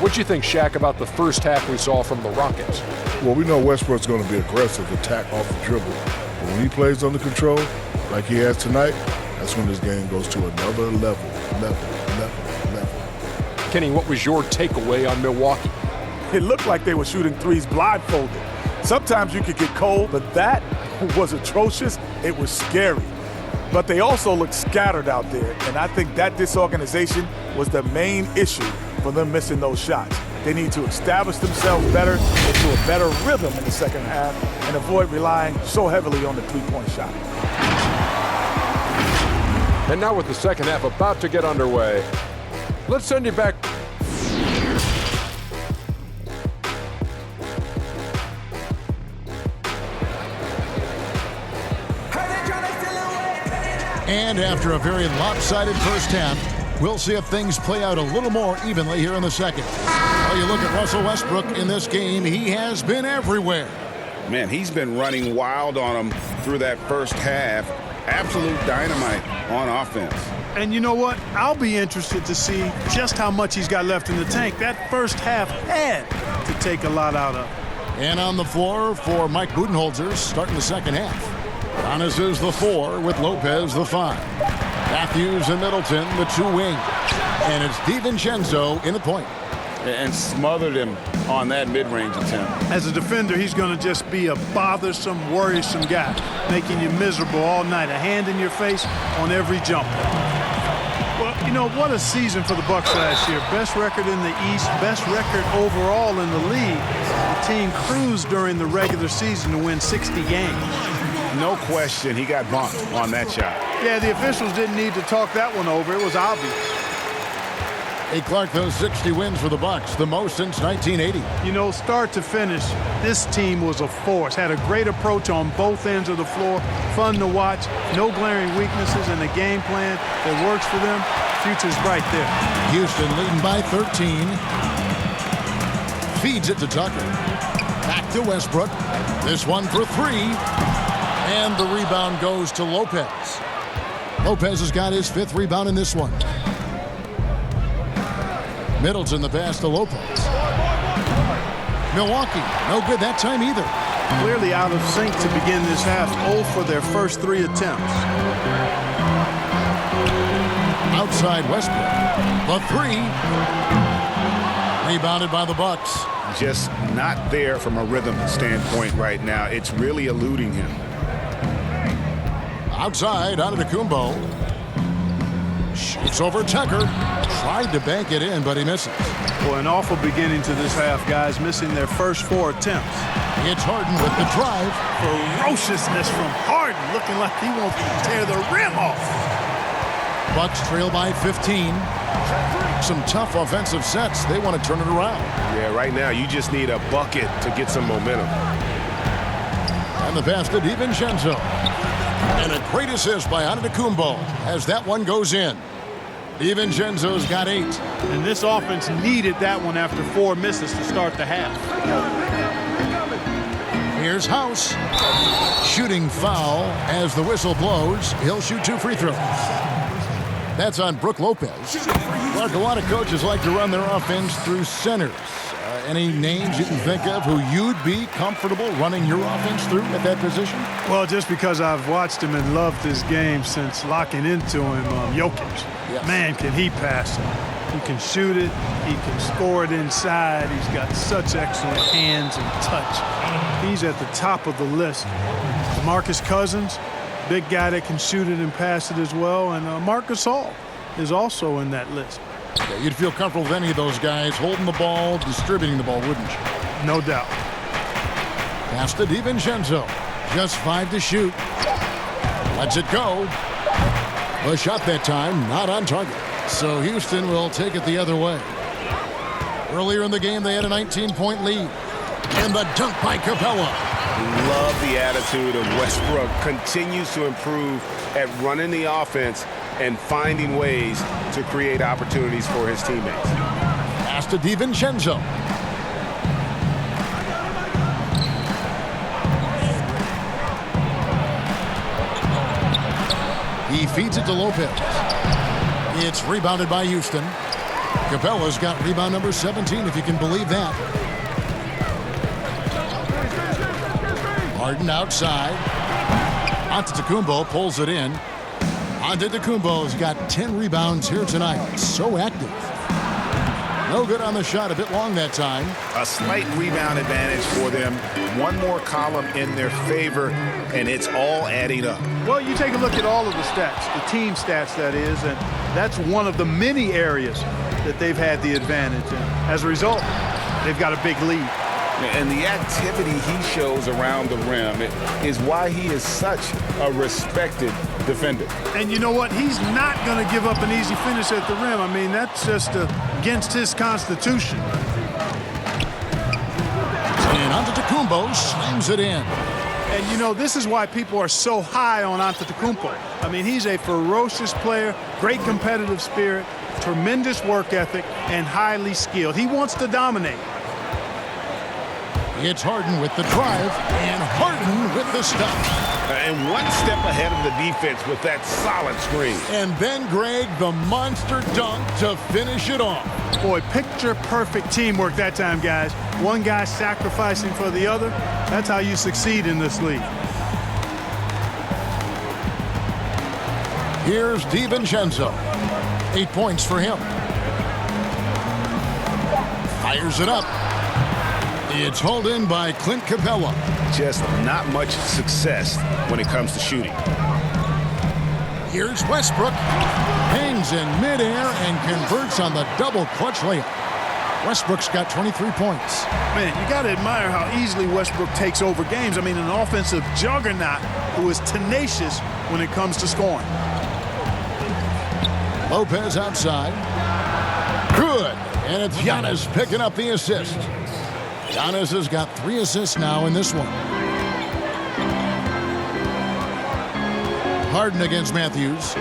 What'd you think, Shaq, about the first half we saw from the Rockets? Well, we know Westbrook's going to be aggressive, attack off the dribble. But when he plays under control, like he has tonight, that's when this game goes to another level. Kenny, what was your takeaway on Milwaukee? It looked like they were shooting threes blindfolded. Sometimes you could get cold, but that was atrocious. It was scary. But they also looked scattered out there, and I think that disorganization was the main issue for them missing those shots. They need to establish themselves better, into a better rhythm in the second half, and avoid relying so heavily on the three-point shot. And now with the second half about to get underway, let's send you back. And after a very lopsided first half, we'll see if things play out a little more evenly here in the second. Well, you look at Russell Westbrook in this game, he has been everywhere. Man, he's been running wild on him through that first half. Absolute dynamite on offense. And you know what? I'll be interested to see just how much he's got left in the tank. That first half had to take a lot out of. And on the floor for Mike Budenholzer starting the second half. Giannis is the 4 with Lopez the 5. Matthews and Middleton the 2 wing. And it's DiVincenzo in the point. And smothered him on that mid-range attempt. As a defender, he's going to just be a bothersome, worrisome guy, making you miserable all night, a hand in your face on every jump. Well, you know, what a season for the Bucks last year. Best record in the East, best record overall in the league. The team cruised during the regular season to win 60 games. No question, he got bumped on that shot. Yeah, the officials didn't need to talk that one over. It was obvious. Hey, Clark, those 60 wins for the Bucks, the most since 1980. You know, start to finish, this team was a force. Had a great approach on both ends of the floor. Fun to watch. No glaring weaknesses in the game plan that works for them. Future's bright there. Houston leading by 13. feeds it to Tucker. Back to Westbrook. This one for three. And the rebound goes to Lopez. Lopez has got his 5th rebound in this one. Middleton the pass to Lopez. Milwaukee, no good that time either. Clearly out of sync to begin this half. 0 for their first 3 attempts. Outside Westbrook. The 3. Rebounded by the Bucks. Just not there from a rhythm standpoint right now. It's really eluding him. Outside, Antetokounmpo. Shoots over Tucker. Tried to bank it in, but he misses. Well, an awful beginning to this half, guys, missing their first 4 attempts. It's Harden with the drive. Ferociousness from Harden, looking like he wants to tear the rim off. Bucks trail by 15. Some tough offensive sets. They want to turn it around. Yeah, right now you just need a bucket to get some momentum. And the pass to DiVincenzo. And a great assist by Antetokounmpo as that one goes in. DiVincenzo's got 8. And this offense needed that one after 4 misses to start the half. Here's House. Shooting foul as the whistle blows. He'll shoot 2 free throws. That's on Brook Lopez. Mark, a lot of coaches like to run their offense through centers. Any names you can think of who you'd be comfortable running your offense through at that position? Well, just because I've watched him and loved his game since locking into him, Jokic. Yes. Man, can he pass it. He can shoot it. He can score it inside. He's got such excellent hands and touch. He's at the top of the list. DeMarcus Cousins, big guy that can shoot it and pass it as well. And Marcus Hall is also in that list. Yeah, you'd feel comfortable with any of those guys holding the ball, distributing the ball, wouldn't you? No doubt. Pass to DiVincenzo. Just 5 to shoot. Lets it go. A shot that time, not on target. So Houston will take it the other way. Earlier in the game, they had a 19-point lead. And the dunk by Capella. Love the attitude of Westbrook. Continues to improve at running the offense and finding ways to create opportunities for his teammates. Pass to DiVincenzo. He feeds it to Lopez. It's rebounded by Houston. Capella's got rebound number 17, if you can believe that. Harden outside. Antetokounmpo pulls it in. Antetokounmpo's got 10 rebounds here tonight. So active. No good on the shot. A bit long that time. A slight rebound advantage for them. One more column in their favor, and it's all adding up. Well, you take a look at all of the stats, the team stats, that is, and that's one of the many areas that they've had the advantage. And as a result, they've got a big lead. And the activity he shows around the rim is why he is such a respected defender. And you know what? He's not going to give up an easy finish at the rim. I mean, that's just against his constitution. And Antetokounmpo slams it in. And, you know, this is why people are so high on Antetokounmpo. I mean, he's a ferocious player, great competitive spirit, tremendous work ethic, and highly skilled. He wants to dominate. It's Harden with the drive, and Harden with the stop. And one step ahead of the defense with that solid screen. And then Greg, the monster dunk to finish it off. Boy, picture-perfect teamwork that time, guys. One guy sacrificing for the other. That's how you succeed in this league. Here's DiVincenzo. 8 points for him. Fires it up. It's hauled in by Clint Capella. Just not much success when it comes to shooting. Here's Westbrook. Hangs in midair and converts on the double clutch layup. Westbrook's got 23 points. Man, you got to admire how easily Westbrook takes over games. I mean, an offensive juggernaut who is tenacious when it comes to scoring. Lopez outside. Good. And it's Giannis picking up the assist. Giannis has got 3 assists now in this one. Harden against Matthews.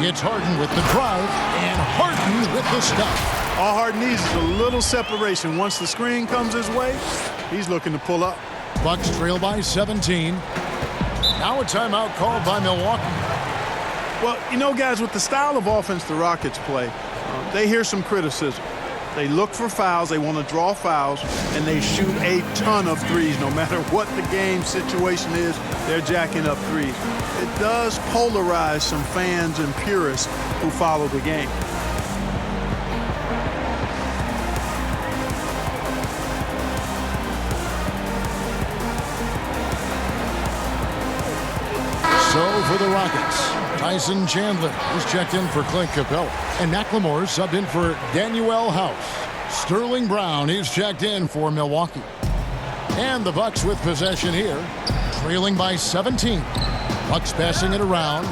It's Harden with the drive, and Harden with the stop. All Harden needs is a little separation. Once the screen comes his way, he's looking to pull up. Bucks trail by 17. Now a timeout called by Milwaukee. Well, you know, guys, with the style of offense the Rockets play, they hear some criticism. They look for fouls, they want to draw fouls, and they shoot a ton of threes. No matter what the game situation is, they're jacking up threes. It does polarize some fans and purists who follow the game. So for the Rockets, Tyson Chandler is checked in for Clint Capella. And McLemore subbed in for Danuel House. Sterling Brown is checked in for Milwaukee. And the Bucks with possession here, trailing by 17. Bucks passing it around.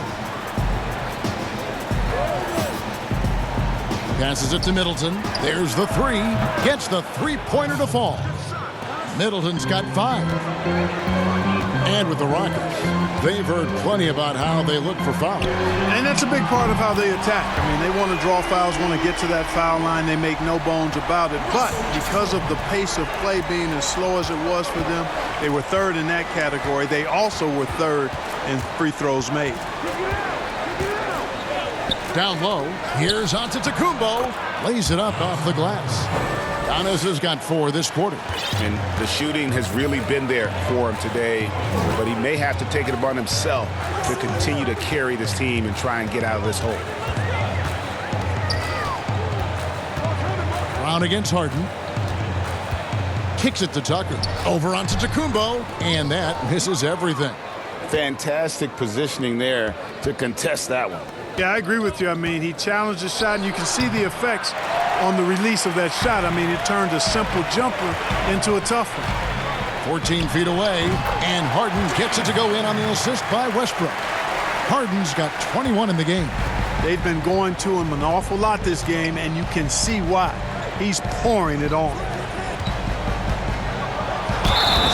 Passes it to Middleton. There's the three. Gets the three-pointer to fall. Middleton's got 5. And with the Rockets, they've heard plenty about how they look for fouls. And that's a big part of how they attack. I mean, they want to draw fouls, want to get to that foul line. They make no bones about it. But because of the pace of play being as slow as it was for them, they were third in that category. They also were third in free throws made. Down low, here's Antetokounmpo. Lays it up off the glass. Giannis has got 4 this quarter. And the shooting has really been there for him today, but he may have to take it upon himself to continue to carry this team and try and get out of this hole. Brown against Harden. Kicks it to Tucker. Over onto Antetokounmpo, and that misses everything. Fantastic positioning there to contest that one. Yeah, I agree with you. I mean, he challenged the shot, and you can see the effects on the release of that shot. I mean, it turned a simple jumper into a tough one. 14 feet away, and Harden gets it to go in on the assist by Westbrook. Harden's got 21 in the game. They've been going to him an awful lot this game, and you can see why. He's pouring it on.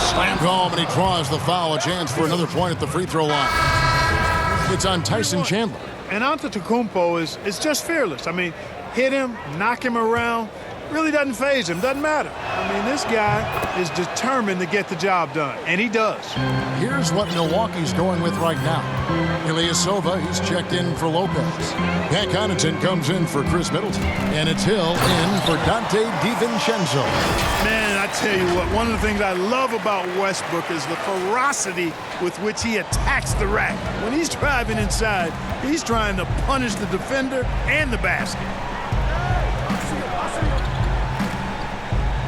Slam home, and he draws the foul. A chance for another point at the free throw line. It's on Tyson Chandler. And Antetokounmpo is just fearless. I mean, hit him, knock him around, really doesn't faze him, doesn't matter. I mean, this guy is determined to get the job done, and he does. Here's what Milwaukee's going with right now. Ilyasova, he's checked in for Lopez. Pat Connaughton comes in for Chris Middleton. And it's Hill in for Dante DiVincenzo. Man, I tell you what, one of the things I love about Westbrook is the ferocity with which he attacks the rack. When he's driving inside, he's trying to punish the defender and the basket.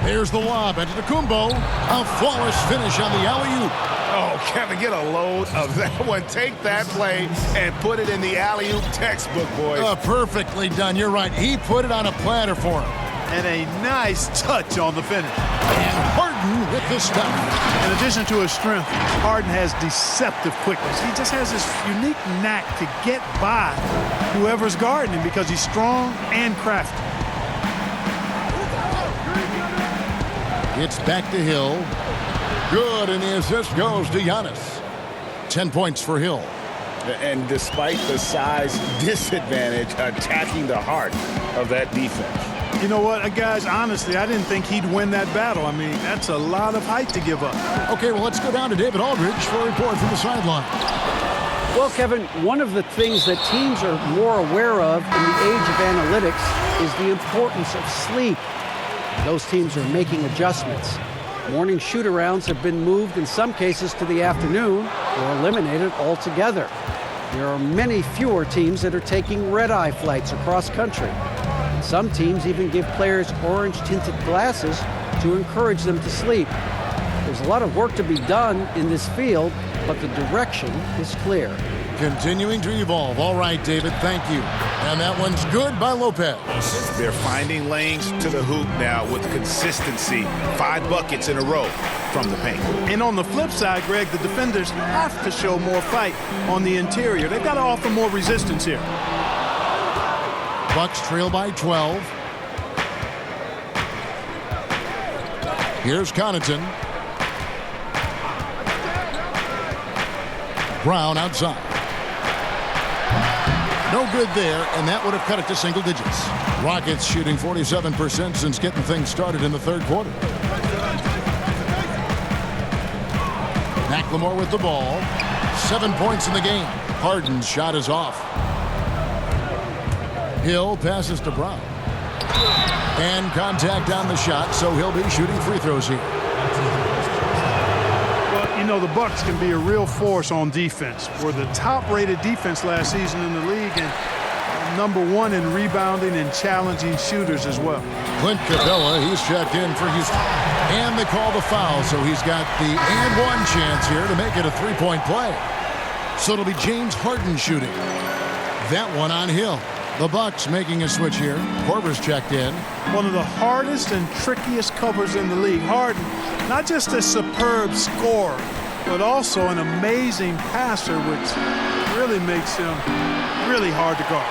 There's the lob. Antetokounmpo. A flawless finish on the alley-oop. Oh, Kevin, get a load of that one. Take that play and put it in the alley-oop textbook, boys. Perfectly done. You're right. He put it on a platter for him. And a nice touch on the finish. And Harden with the stuff. In addition to his strength, Harden has deceptive quickness. He just has this unique knack to get by whoever's guarding him because he's strong and crafty. It's back to Hill. Good, and the assist goes to Giannis. 10 points for Hill. And despite the size disadvantage, attacking the heart of that defense. You know what, guys, honestly, I didn't think he'd win that battle. I mean, that's a lot of height to give up. Okay, well, let's go down to David Aldridge for a report from the sideline. Well, Kevin, one of the things that teams are more aware of in the age of analytics is the importance of sleep. Those teams are making adjustments. Morning shoot-arounds have been moved in some cases to the afternoon or eliminated altogether. There are many fewer teams that are taking red-eye flights across country. Some teams even give players orange-tinted glasses to encourage them to sleep. There's a lot of work to be done in this field, but the direction is clear. Continuing to evolve. All right, David, thank you. And that one's good by Lopez. They're finding lanes to the hoop now with consistency. 5 buckets in a row from the paint. And on the flip side, Greg, the defenders have to show more fight on the interior. They've got to offer more resistance here. Bucks trail by 12. Here's Connaughton. Brown outside. No good there, and that would have cut it to single digits. Rockets shooting 47% since getting things started in the third quarter. McLemore with the ball. 7 points in the game. Harden's shot is off. Hill passes to Brown. And contact on the shot, so he'll be shooting free throws here. Well, you know, the Bucks can be a real force on defense. We're the top-rated defense last season in the league and #1 in rebounding and challenging shooters as well. Clint Capella, he's checked in for Houston. And they call the foul, so he's got the and one chance here to make it a three-point play. So it'll be James Harden shooting. That one on Hill. The Bucks making a switch here. Korver's checked in. One of the hardest and trickiest covers in the league. Harden, not just a superb scorer, but also an amazing passer, which really makes him really hard to guard.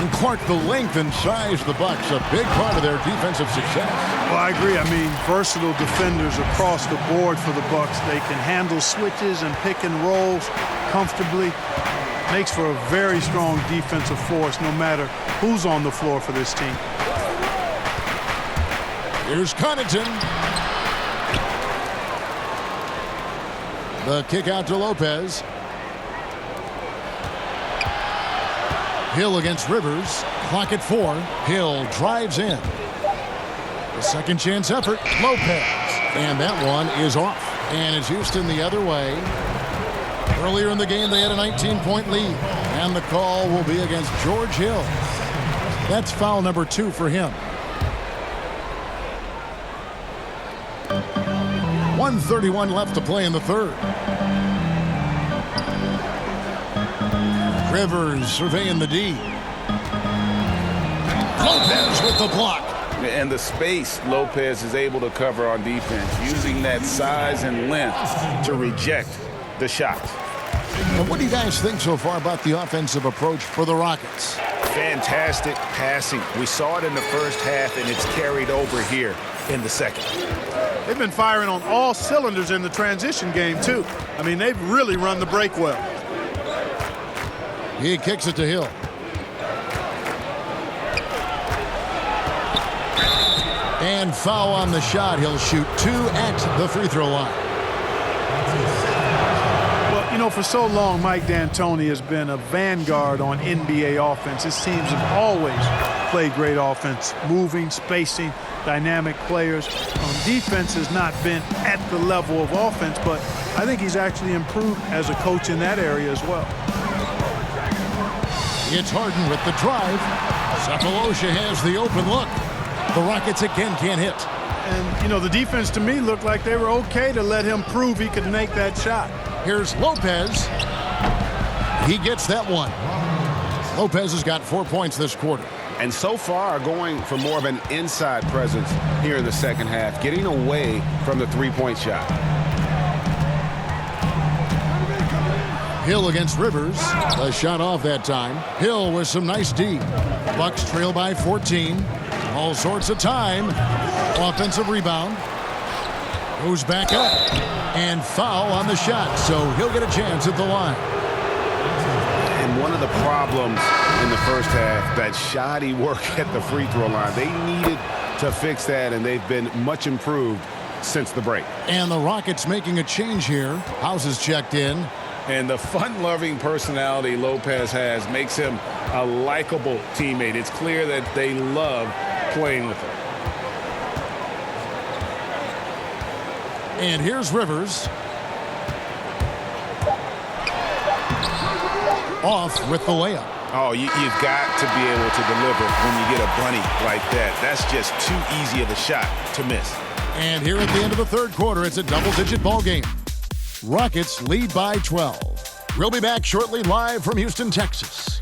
And Clark, the length and size of the Bucks, a big part of their defensive success. Well, I agree. I mean, versatile defenders across the board for the Bucks. They can handle switches and pick and rolls comfortably. Makes for a very strong defensive force no matter who's on the floor for this team. Here's Connaughton. The kick out to Lopez. Hill against Rivers. Clock at 4. Hill drives in. The second chance effort. Lopez. And that one is off. And it's Houston the other way. Earlier in the game, they had a 19-point lead. And the call will be against George Hill. That's foul number 2 for him. 1:31 left to play in the third. Rivers surveying the D. Lopez with the block. And the space Lopez is able to cover on defense, using that size and length to reject the shot. And what do you guys think so far about the offensive approach for the Rockets? Fantastic passing. We saw it in the first half, and it's carried over here in the second. They've been firing on all cylinders in the transition game, too. I mean, they've really run the break well. He kicks it to Hill. And foul on the shot. He'll shoot 2 at the free throw line. Well, you know, for so long, Mike D'Antoni has been a vanguard on NBA offense. His teams have always played great offense, moving, spacing, dynamic players. Defense has not been at the level of offense, but I think he's actually improved as a coach in that area as well. It's Harden with the drive. Cephalosha has the open look. The Rockets again can't hit. And, you know, the defense to me looked like they were okay to let him prove he could make that shot. Here's Lopez. He gets that one. Lopez has got 4 points this quarter. And so far going for more of an inside presence here in the second half, getting away from the three-point shot. Hill against Rivers. A shot off that time. Hill with some nice D. Bucks trail by 14. All sorts of time. Offensive rebound. Goes back up. And foul on the shot. So he'll get a chance at the line. And one of the problems in the first half, that shoddy work at the free throw line. They needed to fix that, and they've been much improved since the break. And the Rockets making a change here. House is checked in. And the fun-loving personality Lopez has makes him a likable teammate. It's clear that they love playing with him. And here's Rivers. Off with the layup. Oh, you've got to be able to deliver when you get a bunny like that. That's just too easy of a shot to miss. And here at the end of the third quarter, it's a double-digit ball game. Rockets lead by 12. We'll be back shortly live from Houston, Texas.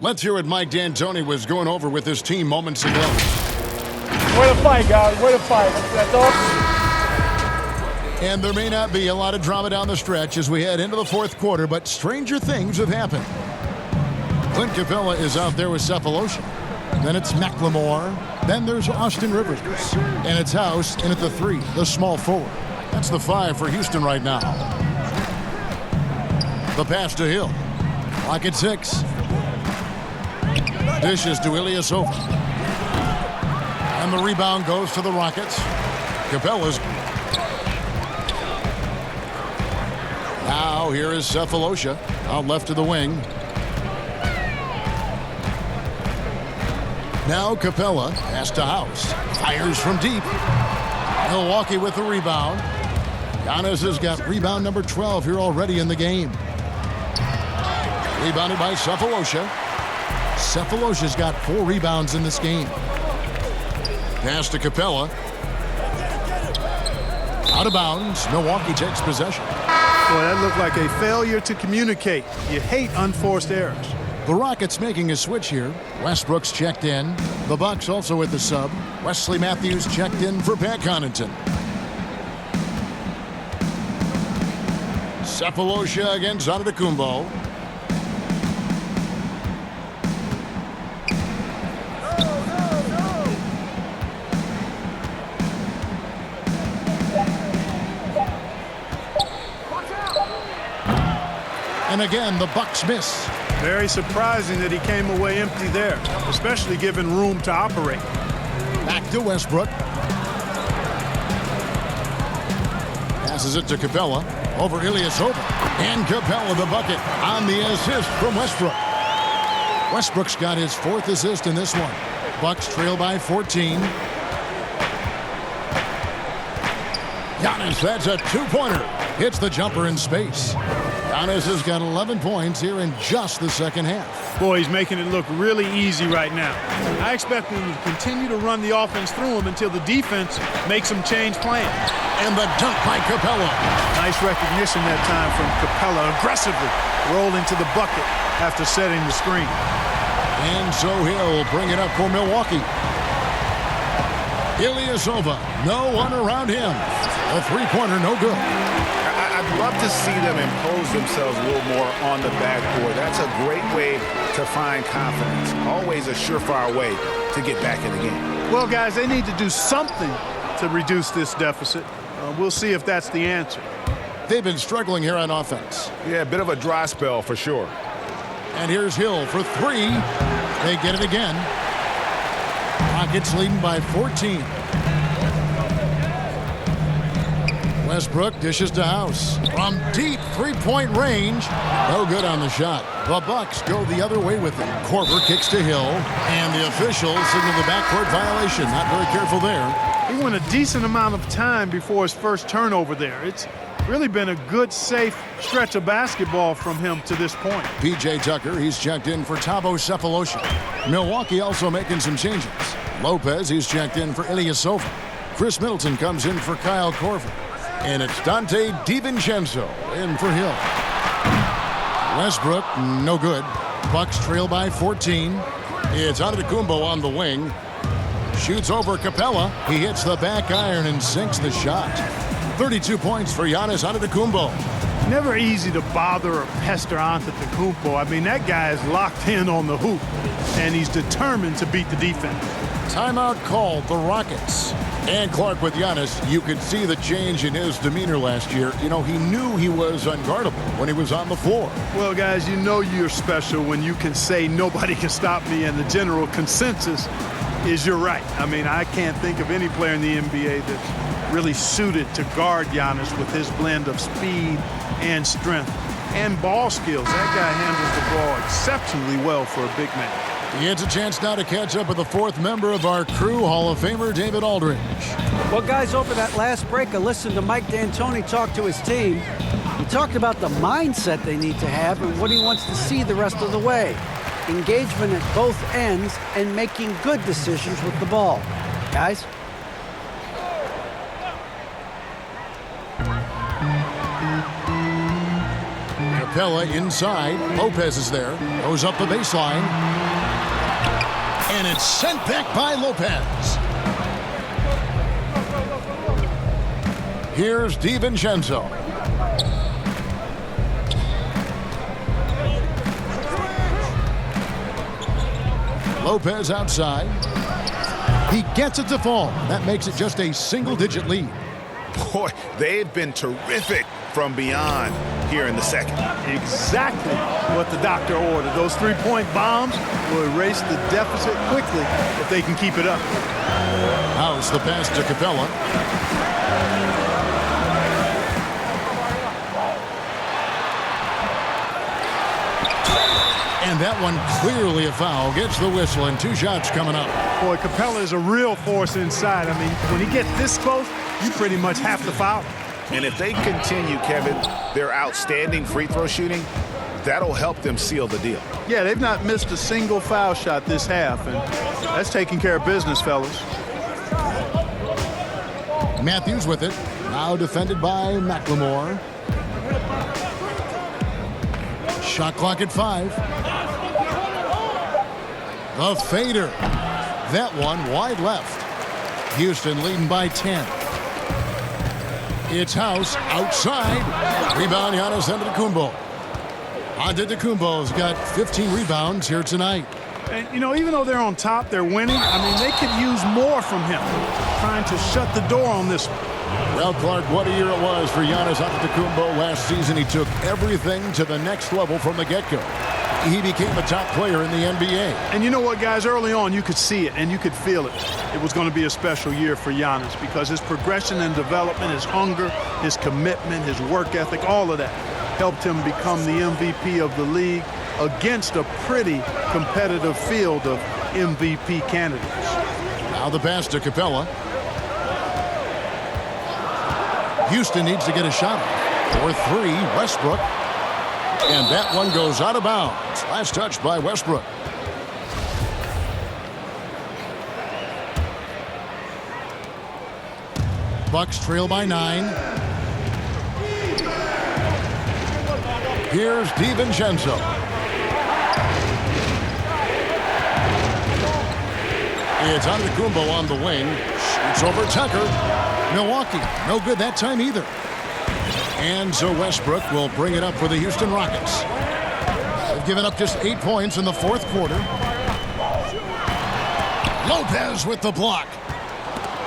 Let's hear what Mike D'Antoni was going over with his team moments ago. Way to fight, guys. Way to fight. That's all. And there may not be a lot of drama down the stretch as we head into the fourth quarter, but stranger things have happened. Clint Capella is out there with Cephalosha. Then it's McLemore. Then there's Austin Rivers. And it's House in at the 3, the small forward. That's the 5 for Houston right now. The pass to Hill. Clock at 6. Dishes to Ilyasova. And the rebound goes to the Rockets. Capella's. Now here is Cephalosha out left to the wing. Now Capella pass to House. Fires from deep. Milwaukee with the rebound. Giannis has got rebound number 12 here already in the game. Rebounded by Cephalosha. Cephalosha's got 4 rebounds in this game. Pass to Capella. Out of bounds. Milwaukee takes possession. Boy, that looked like a failure to communicate. You hate unforced errors. The Rockets making a switch here. Westbrook's checked in. The Bucks also with the sub. Wesley Matthews checked in for Pat Connaughton. Cephalosha against Antetokounmpo. And again, the Bucks miss. Very surprising that he came away empty there, especially given room to operate. Back to Westbrook. Passes it to Capella. Over Ilyasova. And Capella the bucket on the assist from Westbrook. Westbrook's got his 4th assist in this one. Bucks trail by 14. Giannis, that's a 2-pointer. Hits the jumper in space. Giannis has got 11 points here in just the second half. Boy, he's making it look really easy right now. I expect them to continue to run the offense through him until the defense makes them change plans. And the dunk by Capella. Nice recognition that time from Capella. Aggressively rolling to the bucket after setting the screen. And so he'll bring it up for Milwaukee. Ilyasova, no one around him. A 3-pointer, no good. I'd love to see them impose themselves a little more on the backboard. That's a great way to find confidence. Always a surefire way to get back in the game. Well, guys, they need to do something to reduce this deficit. We'll see if that's the answer. They've been struggling here on offense. Yeah, a bit of a dry spell for sure. And here's Hill for 3. They get it again. Rockets leading by 14. Westbrook dishes to House. From deep 3-point range. No good on the shot. The Bucks go the other way with it. Korver kicks to Hill. And the officials signal the backcourt violation. Not very careful there. He went a decent amount of time before his first turnover there. It's really been a good, safe stretch of basketball from him to this point. P.J. Tucker, he's checked in for Thabo Cephalosha. Milwaukee also making some changes. Lopez, he's checked in for Ilyasova. Chris Middleton comes in for Kyle Korver. And it's Dante DiVincenzo in for Hill. Westbrook, no good. Bucks trail by 14. It's Antetokounmpo on the wing. Shoots over Capella. He hits the back iron and sinks the shot. 32 points for Giannis Antetokounmpo. Never easy to bother or pester Antetokounmpo. I mean, that guy is locked in on the hoop, and he's determined to beat the defense. Timeout called, the Rockets. And Clark with Giannis, you could see the change in his demeanor last year. You know, he knew he was unguardable when he was on the floor. Well, guys, you know you're special when you can say nobody can stop me, and the general consensus is you're right. I mean, I can't think of any player in the NBA that's really suited to guard Giannis with his blend of speed and strength and ball skills. That guy handles the ball exceptionally well for a big man. He gets a chance now to catch up with the 4th member of our crew, Hall of Famer David Aldridge. Well, guys, over that last break, I listened to Mike D'Antoni talk to his team. He talked about the mindset they need to have and what he wants to see the rest of the way. Engagement at both ends and making good decisions with the ball. Guys? Capella inside. Lopez is there. Goes up the baseline. And it's sent back by Lopez. Here's DiVincenzo. Lopez outside. He gets it to fall. That makes it just a single-digit lead. Boy, they've been terrific from beyond here in the second. Exactly what the doctor ordered. Those three-point bombs will erase the deficit quickly if they can keep it up. House the pass to Capella. And that one clearly a foul. Gets the whistle and 2 shots coming up. Boy, Capella is a real force inside. I mean, when he gets this close, you pretty much have to foul him. And if they continue, Kevin, their outstanding free throw shooting, that'll help them seal the deal. Yeah, they've not missed a single foul shot this half, and that's taking care of business, fellas. Matthews with it. Now defended by McLemore. Shot clock at 5. The fader. That one wide left. Houston leading by 10. It's House outside. Rebound, Giannis Antetokounmpo. Antetokounmpo's got 15 rebounds here tonight. And, you know, even though they're on top, they're winning. I mean, they could use more from him. Trying to shut the door on this one. Well, Clark, what a year it was for Giannis Antetokounmpo last season. He took everything to the next level from the get-go. He became a top player in the NBA. And you know what, guys? Early on, you could see it and you could feel it. It was going to be a special year for Giannis because his progression and development, his hunger, his commitment, his work ethic, all of that helped him become the MVP of the league against a pretty competitive field of MVP candidates. Now the pass to Capella. Houston needs to get a shot for 3. Westbrook. And that one goes out of bounds. Last touch by Westbrook. Bucks trail by 9. Here's DiVincenzo. It's Antetokounmpo on the wing. Shoots over Tucker. Milwaukee, no good that time either. And so Westbrook will bring it up for the Houston Rockets. They've given up just 8 points in the 4th quarter. Lopez with the block.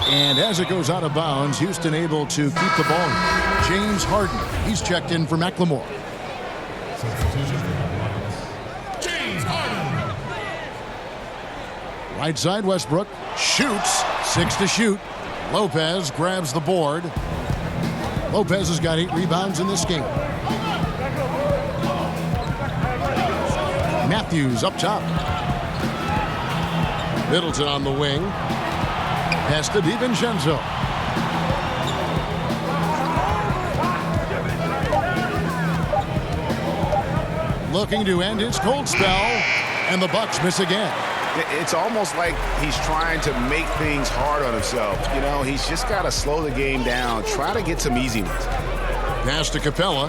And as it goes out of bounds, Houston able to keep the ball. James Harden, he's checked in for McLemore. James Harden. Right side Westbrook shoots. 6 to shoot. Lopez grabs the board. Lopez has got 8 rebounds in this game. Matthews up top. Middleton on the wing. Pass to DiVincenzo. Looking to end his cold spell, and the Bucks miss again. It's almost like he's trying to make things hard on himself. You know, he's just got to slow the game down, try to get some easy ones. Pass to Capella.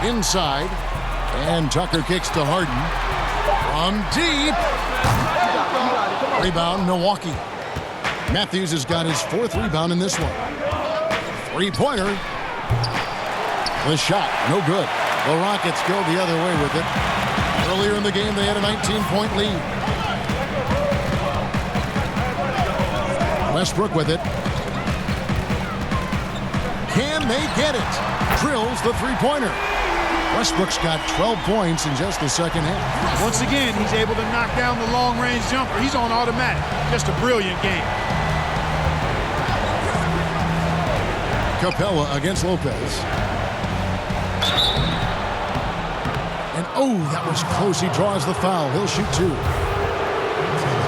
Inside, and Tucker kicks to Harden. From deep. Rebound, Milwaukee. Matthews has got his 4th rebound in this one. 3-pointer. The shot, no good. The Rockets go the other way with it. Earlier in the game, they had a 19-point lead. Westbrook with it. Can they get it? Drills the 3-pointer. Westbrook's got 12 points in just the second half. Once again, he's able to knock down the long-range jumper. He's on automatic. Just a brilliant game. Capella against Lopez. And oh, that was close. He draws the foul. He'll shoot 2.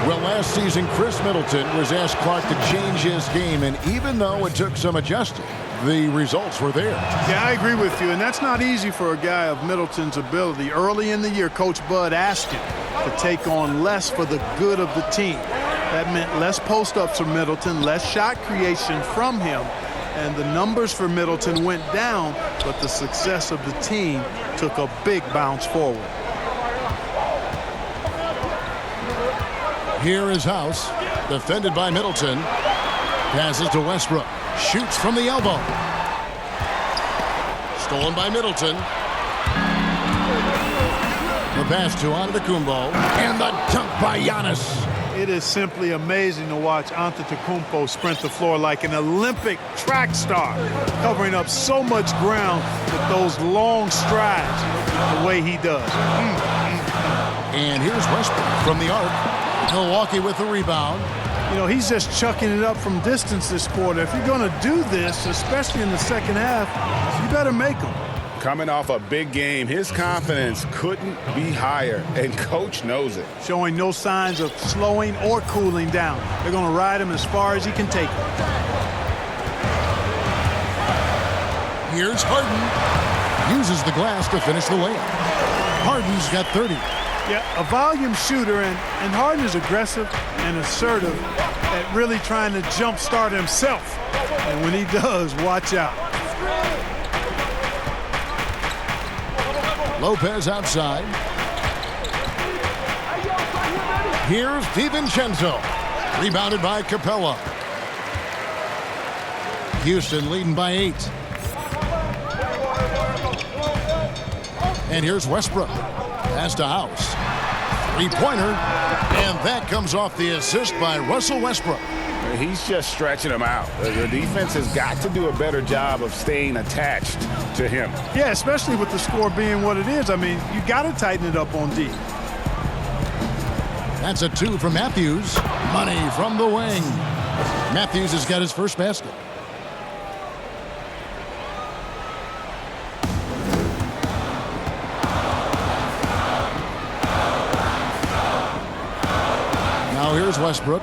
Well, last season, Chris Middleton was asked Clark to change his game, and even though it took some adjusting, the results were there. Yeah, I agree with you, and that's not easy for a guy of Middleton's ability. Early in the year, Coach Bud asked him to take on less for the good of the team. That meant less post-ups from Middleton, less shot creation from him, and the numbers for Middleton went down, but the success of the team took a big bounce forward. Here is House, defended by Middleton. Passes to Westbrook. Shoots from the elbow. Stolen by Middleton. The pass to Antetokounmpo. And the dunk by Giannis. It is simply amazing to watch Antetokounmpo sprint the floor like an Olympic track star, covering up so much ground with those long strides the way he does. And here's Westbrook from the arc. Milwaukee with the rebound. You know, he's just chucking it up from distance this quarter. If you're going to do this, especially in the second half, you better make them. Coming off a big game, his confidence couldn't be higher, and coach knows it. Showing no signs of slowing or cooling down. They're going to ride him as far as he can take him. Here's Harden. Uses the glass to finish the layup. Harden's got 30. Yeah, a volume shooter, and Harden is aggressive and assertive at really trying to jumpstart himself. And when he does, watch out. Lopez outside. Here's DiVincenzo. Rebounded by Capella. Houston leading by 8. And here's Westbrook. Pass to House. Three-pointer. And that comes off the assist by Russell Westbrook. He's just stretching him out. The defense has got to do a better job of staying attached to him. Yeah, especially with the score being what it is. I mean, you got to tighten it up on D. That's a 2 from Matthews. Money from the wing. Matthews has got his first basket. Now here's Westbrook.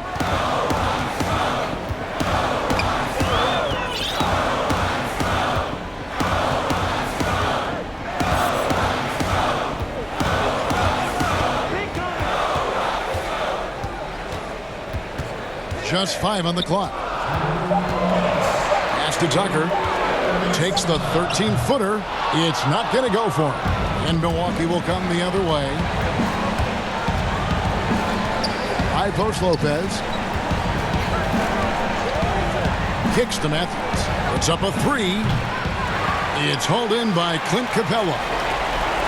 Just 5 on the clock. Pass to Tucker. Takes the 13-footer. It's not going to go for him. And Milwaukee will come the other way. High post Lopez. Kicks to Matthews. Puts up a 3. It's hauled in by Clint Capella.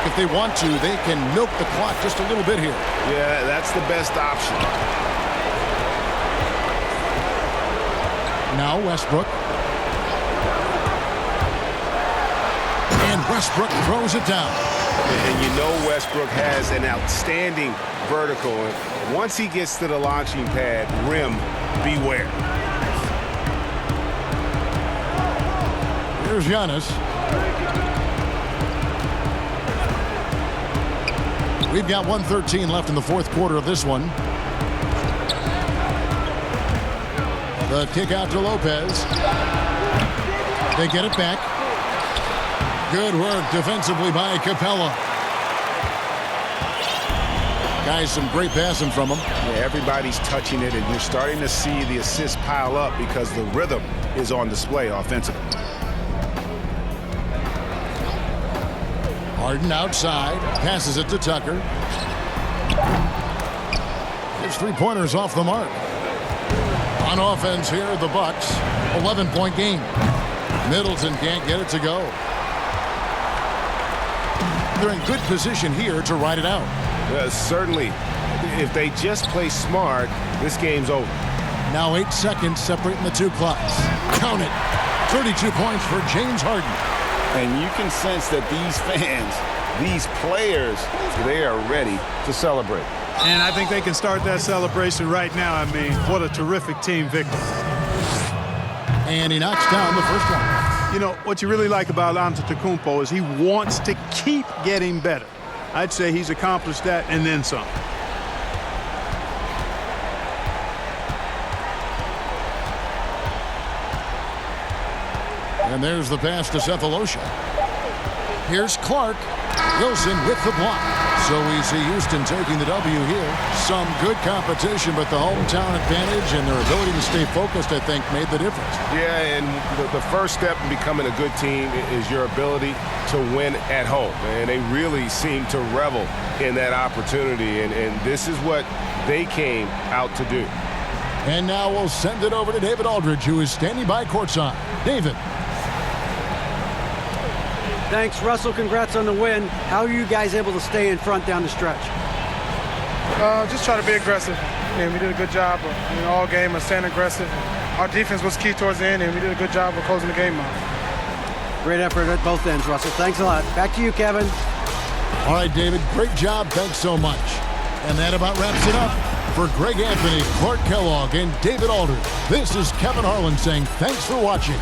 If they want to, they can milk the clock just a little bit here. Yeah, that's the best option. Now Westbrook. And Westbrook throws it down. And you know Westbrook has an outstanding vertical. And once he gets to the launching pad, rim, beware. Here's Giannis. We've got 1:13 left in the fourth quarter of this one. The kick out to Lopez. They get it back. Good work defensively by Capella. Guys, some great passing from him. Yeah, everybody's touching it, and you're starting to see the assists pile up because the rhythm is on display offensively. Harden outside. Passes it to Tucker. His three-pointers off the mark. On offense here, the Bucks. 11-point game. Middleton can't get it to go. They're in good position here to ride it out. Certainly, if they just play smart, this game's over. Now 8 seconds separating the two clocks. Count it. 32 points for James Harden. And you can sense that these fans, these players, they are ready to celebrate. And I think they can start that celebration right now. I mean, what a terrific team victory. And he knocks down the first one. You know, what you really like about Antetokounmpo is he wants to keep getting better. I'd say he's accomplished that and then some. And there's the pass to Cephalosha. Here's Clark. Wilson with the block. So we see Houston taking the W here. Some good competition, but the hometown advantage and their ability to stay focused, I think, made the difference. Yeah, and the first step in becoming a good team is your ability to win at home. And they really seem to revel in that opportunity, and this is what they came out to do. And now we'll send it over to David Aldridge, who is standing by courtside. David. Thanks, Russell. Congrats on the win. How are you guys able to stay in front down the stretch? Just try to be aggressive. And we did a good job of, all game of staying aggressive. Our defense was key towards the end, and we did a good job of closing the game out. Great effort at both ends, Russell. Thanks a lot. Back to you, Kevin. All right, David, great job. Thanks so much. And that about wraps it up. For Greg Anthony, Clark Kellogg, and David Aldridge, this is Kevin Harlan saying thanks for watching.